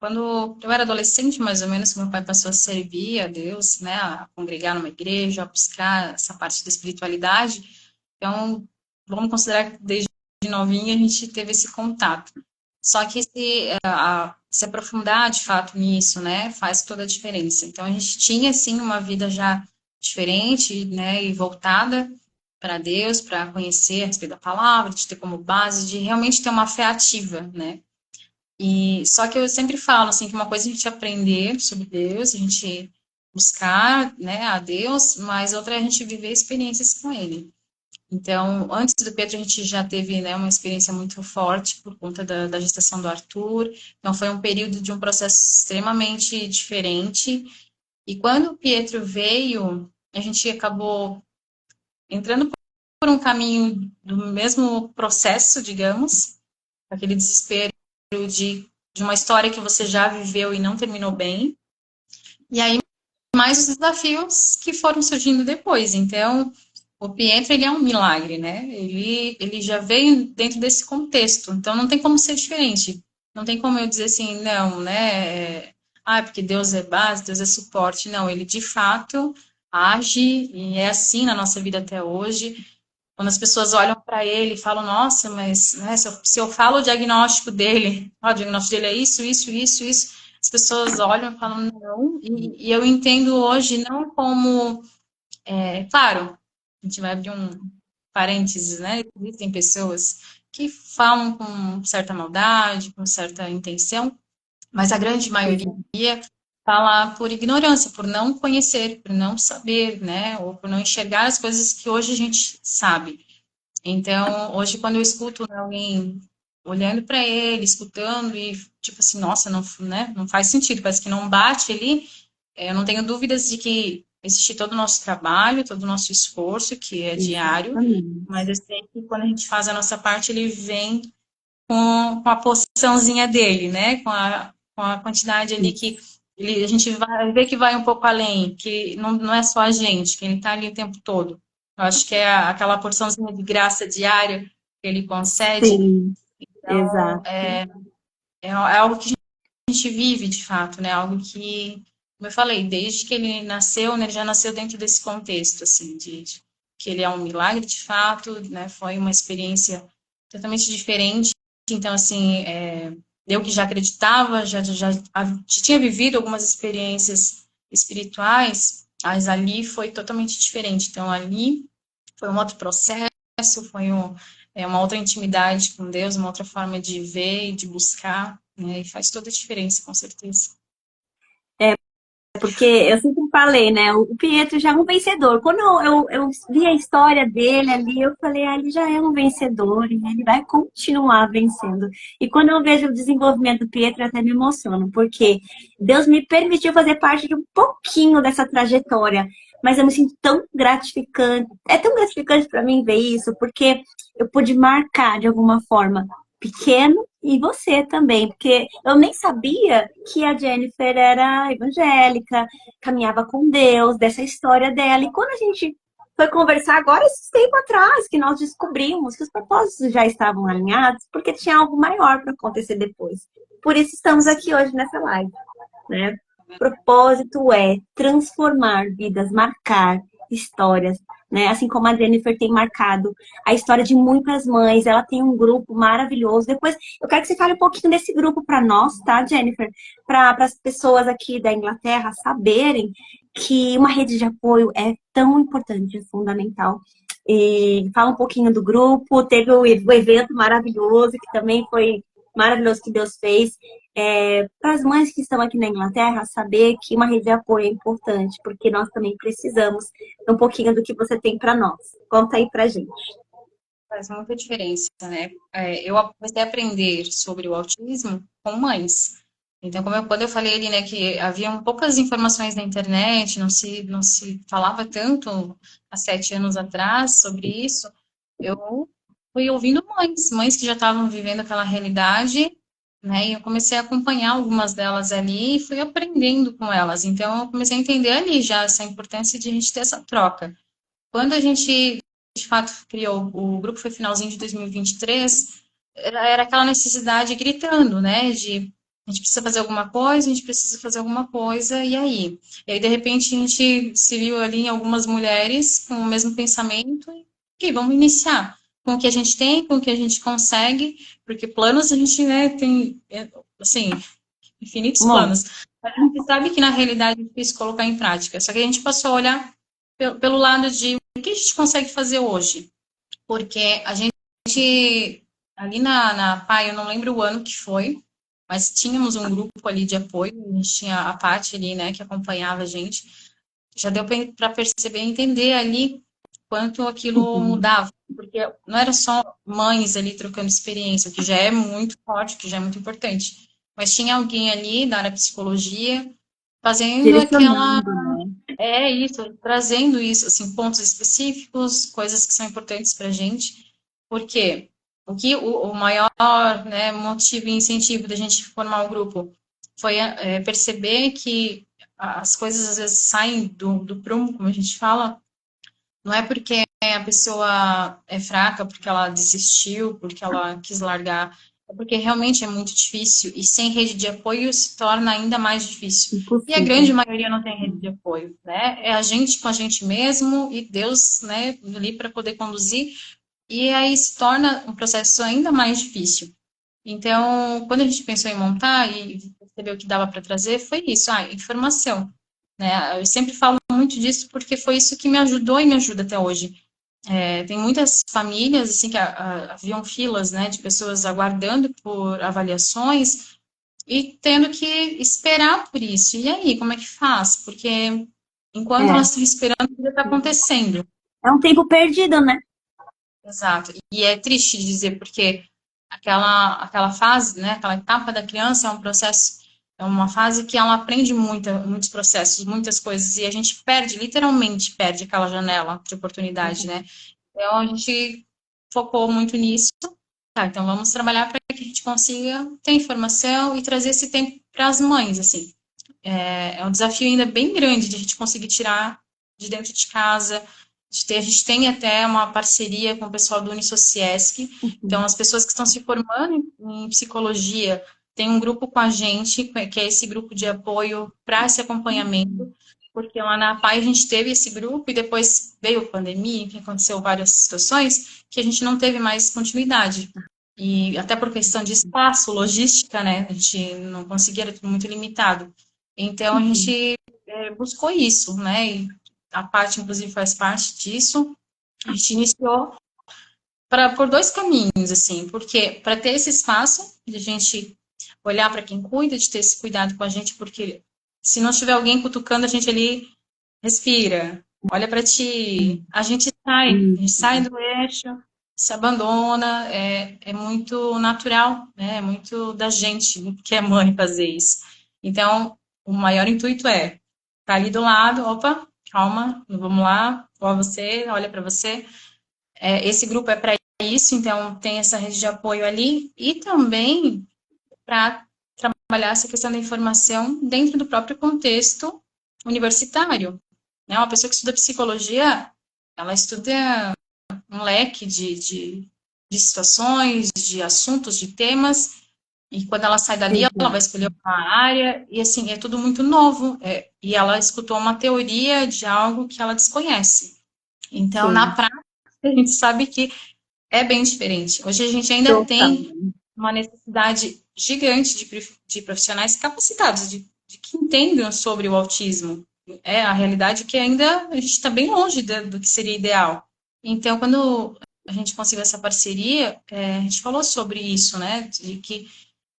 quando eu era adolescente, mais ou menos, meu pai passou a servir a Deus, né, a congregar numa igreja, a buscar essa parte da espiritualidade. Então, vamos considerar que desde novinha a gente teve esse contato. Só que se aprofundar de fato nisso, né, faz toda a diferença. Então, a gente tinha, sim, uma vida já diferente, né, e voltada para Deus, para conhecer a respeito da palavra, de ter como base, de realmente ter uma fé ativa, né. E só que eu sempre falo assim que uma coisa é a gente aprender sobre Deus, a gente buscar, né, a Deus, mas outra é a gente viver experiências com Ele. Então, antes do Pedro, a gente já teve, né, uma experiência muito forte por conta da gestação do Arthur. Então, foi um período de um processo extremamente diferente. E quando o Pietro veio, a gente acabou entrando por um caminho do mesmo processo, digamos, aquele desespero de uma história que você já viveu e não terminou bem. E aí, mais os desafios que foram surgindo depois. Então, o Pietro, ele é um milagre, né? Ele já veio dentro desse contexto. Então, não tem como ser diferente. Não tem como eu dizer assim, não, né? Porque Deus é base, Deus é suporte. Não, ele de fato age e é assim na nossa vida até hoje. Quando as pessoas olham para ele e falam, nossa, mas né, se eu falo o diagnóstico dele, o diagnóstico dele é isso, isso, isso, isso, as pessoas olham e falam, não, e eu entendo hoje não como, claro, a gente vai abrir um parênteses, né? Existem pessoas que falam com certa maldade, com certa intenção, mas a grande maioria Exato. fala por ignorância, por não conhecer, por não saber, né? Ou por não enxergar as coisas que hoje a gente sabe. Então, hoje, quando eu escuto né, alguém olhando para ele, escutando, e tipo assim, nossa, não, né, não faz sentido, parece que não bate ali, eu não tenho dúvidas de que existe todo o nosso trabalho, todo o nosso esforço, que é diário, Exatamente. mas eu sei que quando a gente faz a nossa parte, ele vem com a porçãozinha dele, né, com a quantidade ali que a gente vai ver que vai um pouco além, que não é só a gente, que ele está ali o tempo todo. Eu acho que é aquela porçãozinha de graça diária que ele concede. Sim, Então, exato. é algo que a gente vive de fato, né? Algo que, como eu falei, desde que ele nasceu, né, ele já nasceu dentro desse contexto, assim, de que ele é um milagre de fato, né? Foi uma experiência totalmente diferente. Então, assim, eu que já acreditava, já tinha vivido algumas experiências espirituais, mas ali foi totalmente diferente. Então, ali foi um outro processo, foi uma outra intimidade com Deus, uma outra forma de ver e de buscar, né? E faz toda a diferença, com certeza. Porque eu sempre falei, né? O Pietro já é um vencedor. Quando eu vi a história dele ali, eu falei, ele já é um vencedor e ele vai continuar vencendo. E quando eu vejo o desenvolvimento do Pietro, eu até me emociono, porque Deus me permitiu fazer parte de um pouquinho dessa trajetória. Mas eu me sinto tão gratificante. É tão gratificante para mim ver isso, porque eu pude marcar de alguma forma pequeno e você também, porque eu nem sabia que a Jennifer era evangélica, caminhava com Deus, dessa história dela. E quando a gente foi conversar agora, esse tempo atrás, que nós descobrimos que os propósitos já estavam alinhados, porque tinha algo maior para acontecer depois. Por isso estamos aqui hoje nessa live, né? O propósito é transformar vidas, marcar histórias, né? Assim como a Jennifer tem marcado a história de muitas mães, ela tem um grupo maravilhoso. Depois, eu quero que você fale um pouquinho desse grupo para nós, tá, Jennifer? Para as pessoas aqui da Inglaterra saberem que uma rede de apoio é tão importante, é fundamental. E fala um pouquinho do grupo, teve o evento maravilhoso, que também foi maravilhoso que Deus fez. Para as mães que estão aqui na Inglaterra, saber que uma rede de apoio é importante, porque nós também precisamos um pouquinho do que você tem para nós. Conta aí para gente. Faz muita diferença, né? Eu comecei a aprender sobre o autismo com mães. Então, quando eu falei ali, né, que haviam poucas informações na internet, não se falava tanto há 7 anos atrás sobre isso, eu fui ouvindo mães que já estavam vivendo aquela realidade, né, e eu comecei a acompanhar algumas delas ali e fui aprendendo com elas. Então, eu comecei a entender ali já essa importância de a gente ter essa troca. Quando a gente, de fato, criou, o grupo foi finalzinho de 2023, era aquela necessidade gritando, né, de A gente precisa fazer alguma coisa, a gente precisa fazer alguma coisa, e aí? E aí, de repente, a gente se viu ali em algumas mulheres com o mesmo pensamento, e ok, vamos iniciar com o que a gente tem, com o que a gente consegue, porque planos a gente, né, tem, assim, infinitos Bom, planos. A gente sabe que na realidade é difícil colocar em prática, só que a gente passou a olhar pelo lado de o que a gente consegue fazer hoje, porque a gente, ali na PAI, eu não lembro o ano que foi, mas tínhamos um grupo ali de apoio, a gente tinha a Paty ali, né, que acompanhava a gente, já deu para perceber e entender ali quanto aquilo uhum. mudava, porque não era só mães ali trocando experiência, o que já é muito forte, o que já é muito importante, mas tinha alguém ali da área de psicologia fazendo aquela, Direcionando, né? isso, trazendo isso, assim, pontos específicos, coisas que são importantes para a gente, porque o maior, né, motivo e incentivo da gente formar o grupo foi perceber que as coisas às vezes saem do prumo, como a gente fala, não é porque a pessoa é fraca, porque ela desistiu, porque ela quis largar, é porque realmente é muito difícil e sem rede de apoio se torna ainda mais difícil. E a grande Impossível. maioria não tem rede de apoio, né? É a gente com a gente mesmo e Deus, né, ali para poder conduzir, e aí se torna um processo ainda mais difícil. Então, quando a gente pensou em montar e percebeu que dava para trazer, foi isso, informação, né? Eu sempre falo muito disso porque foi isso que me ajudou e me ajuda até hoje. Tem muitas famílias, assim, que haviam filas, né, de pessoas aguardando por avaliações e tendo que esperar por isso. E aí, como é que faz? Porque enquanto É. elas estão esperando, já está acontecendo. É um tempo perdido, né? Exato. E é triste dizer, porque aquela fase, né, aquela etapa da criança é um processo, é uma fase que ela aprende muitos processos, muitas coisas, e a gente perde, literalmente perde aquela janela de oportunidade, né? Então a gente focou muito nisso. Tá, então vamos trabalhar para que a gente consiga ter informação e trazer esse tempo para as mães, assim. É um desafio ainda bem grande de a gente conseguir tirar de dentro de casa. A gente tem até uma parceria com o pessoal do Unisociesc. Então, Uhum. as pessoas que estão se formando em psicologia tem um grupo com a gente, que é esse grupo de apoio para esse acompanhamento, porque lá na PAI a gente teve esse grupo e depois veio a pandemia, que aconteceu várias situações, que a gente não teve mais continuidade. E até por questão de espaço, logística, né? A gente não conseguia, era tudo muito limitado. Então, a Uhum. gente buscou isso, né? E a parte, inclusive, faz parte disso. A gente iniciou por dois caminhos, assim, porque para ter esse espaço de a gente olhar para quem cuida, de ter esse cuidado com a gente, porque se não tiver alguém cutucando a gente ali, respira, olha para ti, a gente sai Isso. do eixo, se abandona, é muito natural, né? É muito da gente que é mãe fazer isso. Então, o maior intuito é estar ali do lado, opa, calma, vamos lá, ó você, olha para você. Esse grupo é para isso, então tem essa rede de apoio ali e também para trabalhar essa questão da informação dentro do próprio contexto universitário. Né? Uma pessoa que estuda psicologia, ela estuda um leque de situações, de assuntos, de temas, e quando ela sai dali, ela vai Exato. escolher uma área, e assim, é tudo muito novo, e ela escutou uma teoria de algo que ela desconhece. Então, na Sim. prática, a gente sabe que é bem diferente. Hoje a gente ainda Total. tem uma necessidade gigante de profissionais capacitados, de que entendam sobre o autismo. É a realidade que ainda a gente está bem longe do que seria ideal. Então, quando a gente conseguiu essa parceria, a gente falou sobre isso, né? De que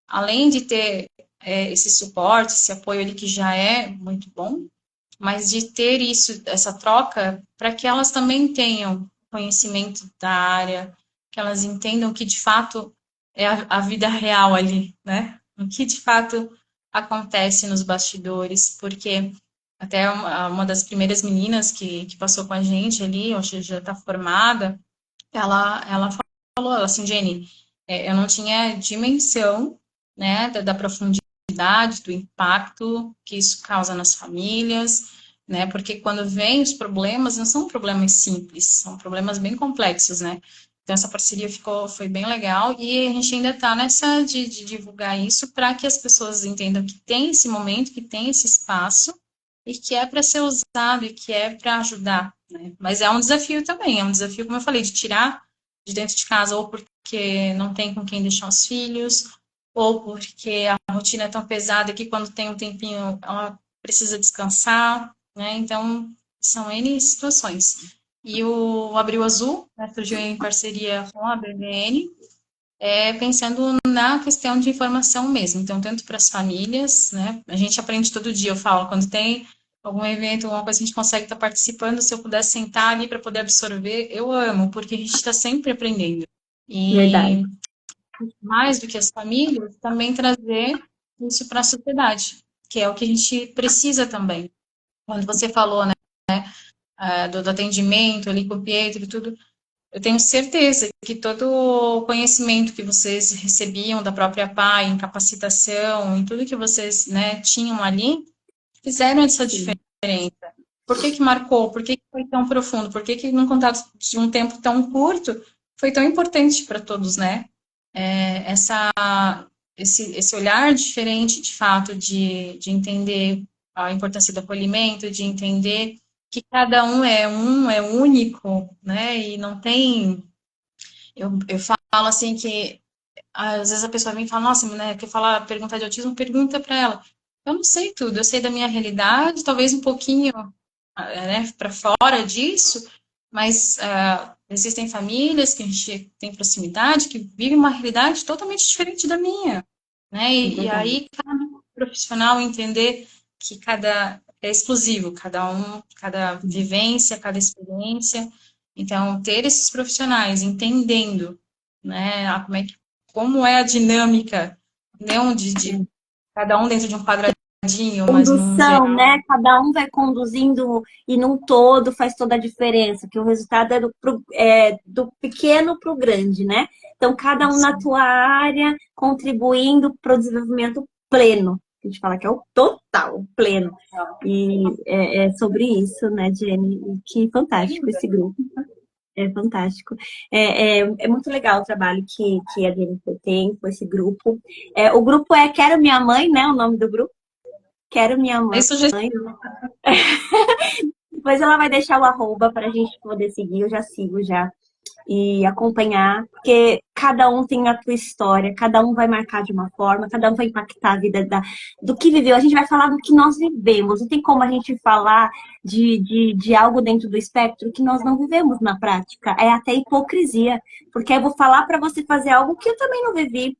além de ter esse suporte, esse apoio ali que já é muito bom, mas de ter isso, essa troca, para que elas também tenham conhecimento da área, que elas entendam que de fato é a vida real ali, né? O que de fato acontece nos bastidores, porque até uma das primeiras meninas que passou com a gente ali, hoje já está formada, ela falou assim, Jenny, eu não tinha dimensão, né, da profundidade, do impacto que isso causa nas famílias, né, porque quando vem os problemas, não são problemas simples, são problemas bem complexos, né, Então, essa parceria foi bem legal e a gente ainda está nessa de divulgar isso para que as pessoas entendam que tem esse momento, que tem esse espaço e que é para ser usado e que é para ajudar, né? Mas é um desafio também, é um desafio, como eu falei, de tirar de dentro de casa ou porque não tem com quem deixar os filhos, ou porque a rotina é tão pesada que quando tem um tempinho ela precisa descansar, né? Então, são N situações. E o Abril Azul, né, surgiu em parceria com a BVN, pensando na questão de informação mesmo. Então, tanto para as famílias, né? A gente aprende todo dia, eu falo, quando tem algum evento, alguma coisa, a gente consegue estar participando, se eu puder sentar ali para poder absorver, eu amo, porque a gente está sempre aprendendo. Verdade. E mais do que as famílias, também trazer isso para a sociedade, que é o que a gente precisa também. Quando você falou, né, do atendimento ali com o Pietro e tudo, eu tenho certeza que todo o conhecimento que vocês recebiam da própria PAI, em capacitação, em tudo que vocês, né, tinham ali, fizeram essa Sim, diferença. Por que que marcou? Por que que foi tão profundo? Por que que num contato de um tempo tão curto foi tão importante para todos, né? Essa, esse olhar diferente, de fato, de entender a importância do acolhimento, de entender que cada um, é único, né? E não tem. Eu falo assim que às vezes a pessoa vem e fala, nossa, né, quer falar, perguntar de autismo, pergunta para ela. Eu não sei tudo, eu sei da minha realidade, talvez um pouquinho, né, para fora disso, mas existem famílias que a gente tem proximidade, que vivem uma realidade totalmente diferente da minha, né? é E verdade. aí cada profissional entender que cada é exclusivo, cada um, cada vivência, cada experiência. Então, ter esses profissionais entendendo, né, como é a dinâmica, não de cada um dentro de um quadradinho, mas num Condução, geral. né? Cada um vai conduzindo e num todo faz toda a diferença, que o resultado é do pequeno para o grande, né? Então, cada um na tua área contribuindo para o desenvolvimento pleno. A gente fala que é o total, o pleno. E é sobre isso, né, Jenny? E que fantástico esse grupo. É fantástico. É muito legal o trabalho que a Jennifer tem com esse grupo. O grupo é Quero Minha Mãe, né? O nome do grupo. Quero Minha Aí Mãe. sugestão. Depois ela vai deixar o arroba para a gente poder seguir, eu já sigo já. E acompanhar, porque cada um tem a sua história, cada um vai marcar de uma forma, cada um vai impactar a vida do que viveu. A gente vai falar do que nós vivemos, não tem como a gente falar de algo dentro do espectro que nós não vivemos na prática. É até hipocrisia, porque eu vou falar para você fazer algo que eu também não vivi.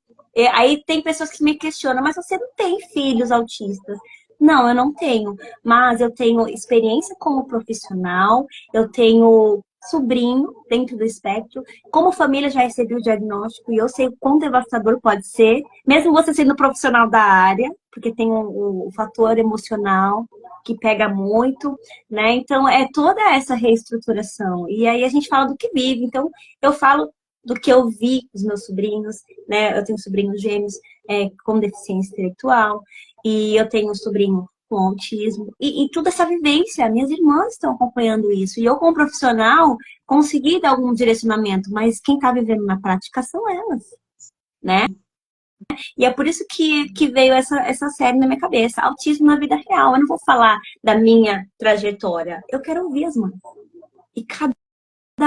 Aí tem pessoas que me questionam, mas você não tem filhos autistas. Não, eu não tenho, mas eu tenho experiência como profissional, eu tenho sobrinho dentro do espectro, como família já recebeu o diagnóstico e eu sei o quão devastador pode ser, mesmo você sendo profissional da área, porque tem o fator emocional que pega muito, né? Então é toda essa reestruturação. E aí a gente fala do que vive. Então eu falo do que eu vi com os meus sobrinhos, né? Eu tenho sobrinhos gêmeos com deficiência intelectual e eu tenho um sobrinho com autismo, e toda essa vivência, minhas irmãs estão acompanhando isso, e eu como profissional consegui dar algum direcionamento, mas quem está vivendo na prática são elas, né? E é por isso que veio essa série na minha cabeça, autismo na vida real, eu não vou falar da minha trajetória, eu quero ouvir as mães, e cada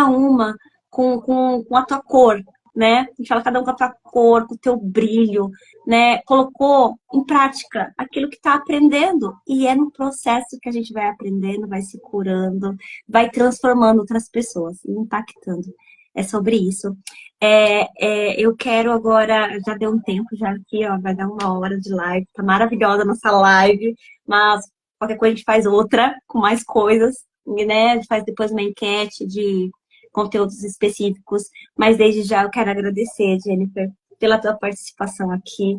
uma com a tua cor, né? A gente fala cada um com a tua cor, com o teu brilho, né? Colocou em prática aquilo que está aprendendo. E é no processo que a gente vai aprendendo, vai se curando, vai transformando outras pessoas, impactando. É sobre isso. Eu quero agora, já deu um tempo já aqui, ó, vai dar 1 hora de live, tá maravilhosa a nossa live, mas qualquer coisa a gente faz outra, com mais coisas, né? A gente faz depois uma enquete de conteúdos específicos, mas desde já eu quero agradecer, Jennifer, pela tua participação aqui.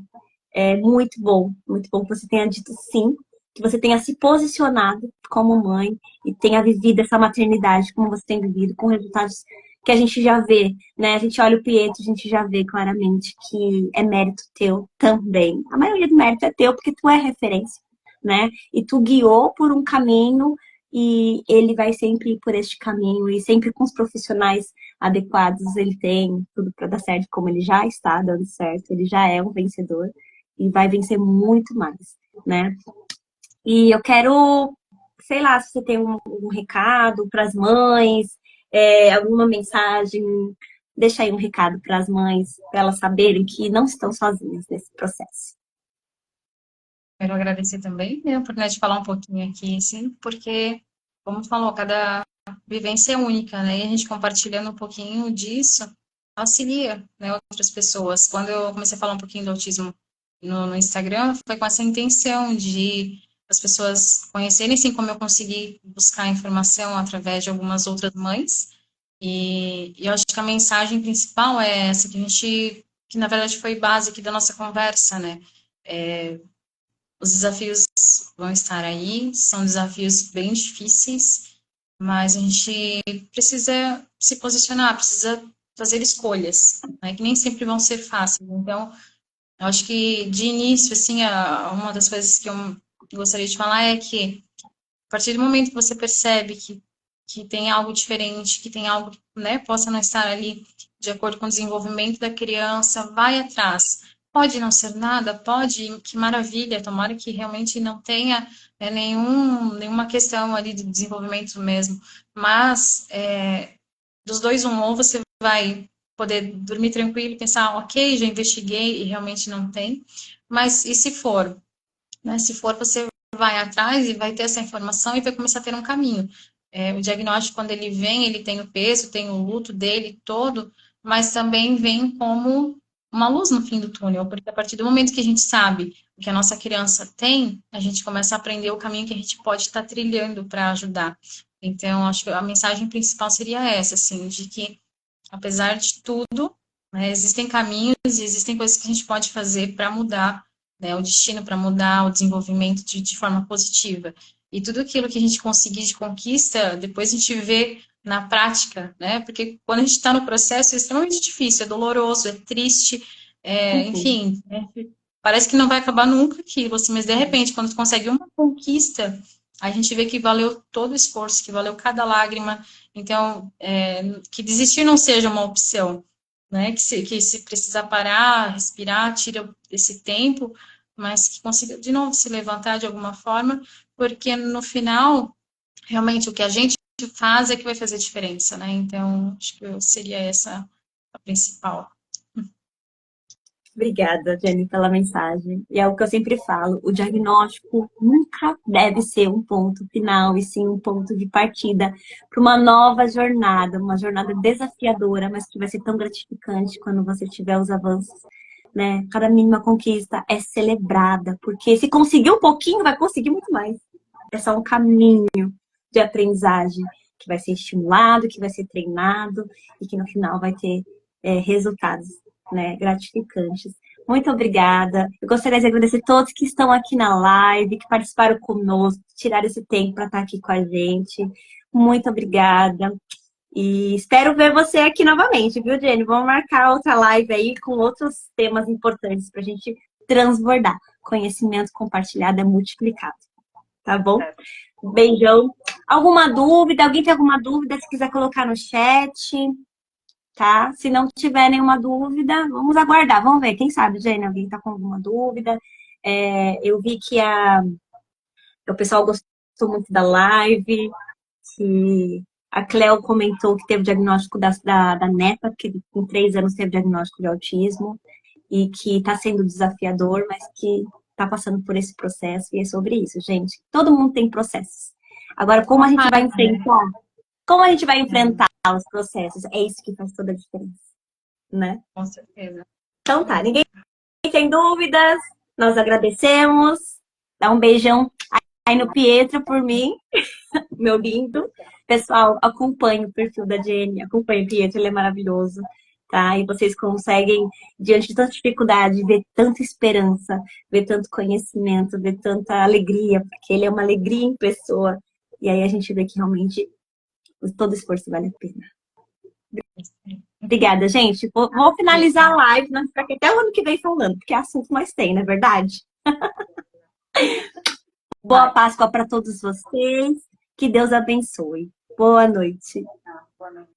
É muito bom que você tenha dito sim, que você tenha se posicionado como mãe e tenha vivido essa maternidade como você tem vivido, com resultados que a gente já vê, né? A gente olha o Pietro, a gente já vê claramente que é mérito teu também. A maioria do mérito é teu porque tu é referência, né? E tu guiou por um caminho e ele vai sempre por este caminho e sempre com os profissionais adequados, ele tem tudo para dar certo, como ele já está dando certo, ele já é um vencedor e vai vencer muito mais, né? E eu quero, sei lá, se você tem um recado para as mães, alguma mensagem, deixa aí um recado para as mães, para elas saberem que não estão sozinhas nesse processo. Quero agradecer também, né, a oportunidade de falar um pouquinho aqui, sim, porque, como falou, cada vivência é única, né? E a gente compartilhando um pouquinho disso auxilia, né, outras pessoas. Quando eu comecei a falar um pouquinho do autismo no Instagram, foi com essa intenção de as pessoas conhecerem, assim como eu consegui buscar informação através de algumas outras mães. E eu acho que a mensagem principal é essa que na verdade foi base aqui da nossa conversa, né? Os desafios vão estar aí, são desafios bem difíceis, mas a gente precisa se posicionar, precisa fazer escolhas, né, que nem sempre vão ser fáceis. Então, eu acho que de início, assim, uma das coisas que eu gostaria de falar é que a partir do momento que você percebe que tem algo diferente, que tem algo, né, possa não estar ali de acordo com o desenvolvimento da criança, vai atrás. Pode não ser nada, pode, que maravilha, tomara que realmente não tenha nenhuma questão ali de desenvolvimento mesmo, mas dos dois, ou você vai poder dormir tranquilo e pensar, ok, já investiguei e realmente não tem, mas e se for? Né? Se for, você vai atrás e vai ter essa informação e vai começar a ter um caminho. O diagnóstico, quando ele vem, ele tem o peso, tem o luto dele todo, mas também vem como uma luz no fim do túnel, porque a partir do momento que a gente sabe o que a nossa criança tem, a gente começa a aprender o caminho que a gente pode estar trilhando para ajudar. Então, acho que a mensagem principal seria essa, assim, de que, apesar de tudo, né, existem caminhos e existem coisas que a gente pode fazer para mudar, né, o destino, para mudar o desenvolvimento de forma positiva. E tudo aquilo que a gente conseguir de conquista, depois a gente vê na prática, né? Porque quando a gente está no processo é extremamente difícil, é doloroso, é triste, Uhum. enfim, né? Parece que não vai acabar nunca aquilo, assim, mas de repente, quando tu consegue uma conquista, a gente vê que valeu todo o esforço, que valeu cada lágrima. Então, que desistir não seja uma opção, né? Que se precisar parar, respirar, tira esse tempo, mas que consiga de novo se levantar de alguma forma, porque no final, realmente, o que a gente faz é que vai fazer diferença, né? Então, acho que seria essa a principal. Obrigada, Jenny, pela mensagem. E é o que eu sempre falo, o diagnóstico nunca deve ser um ponto final, e sim um ponto de partida para uma nova jornada, uma jornada desafiadora, mas que vai ser tão gratificante quando você tiver os avanços, né? Cada mínima conquista é celebrada, porque se conseguir um pouquinho, vai conseguir muito mais. É só um caminho de aprendizagem que vai ser estimulado, que vai ser treinado e que no final vai ter resultados, né, gratificantes. Muito obrigada. Eu gostaria de agradecer a todos que estão aqui na live, que participaram conosco, que tiraram esse tempo para estar aqui com a gente. Muito obrigada. E espero ver você aqui novamente, viu, Jenny? Vamos marcar outra live aí com outros temas importantes para a gente transbordar. Conhecimento compartilhado é multiplicado, tá bom? Um beijão. Alguma dúvida? Alguém tem alguma dúvida? Se quiser colocar no chat, tá? Se não tiver nenhuma dúvida, vamos aguardar. Vamos ver. Quem sabe, Jane, alguém tá com alguma dúvida? Eu vi que o pessoal gostou muito da live, que a Cleo comentou que teve o diagnóstico da neta, que com 3 anos teve diagnóstico de autismo, e que está sendo desafiador, mas que está passando por esse processo, e é sobre isso, gente. Todo mundo tem processos. Agora, como a gente vai enfrentar? Como a gente vai enfrentar os processos? É isso que faz toda a diferença, né? Com certeza. Então tá, ninguém tem dúvidas, nós agradecemos. Dá um beijão aí no Pietro por mim, meu lindo. Pessoal, acompanhe o perfil da Jenny, acompanhe o Pietro, ele é maravilhoso, tá? E vocês conseguem, diante de tanta dificuldade, ver tanta esperança, ver tanto conhecimento, ver tanta alegria, porque ele é uma alegria em pessoa. E aí a gente vê que realmente todo esforço vale a pena. Obrigada, gente. Vou finalizar a live, não ficar aqui até o ano que vem falando, porque é assunto mais tem, não é verdade? Boa Páscoa para todos vocês. Que Deus abençoe. Boa noite. Boa noite.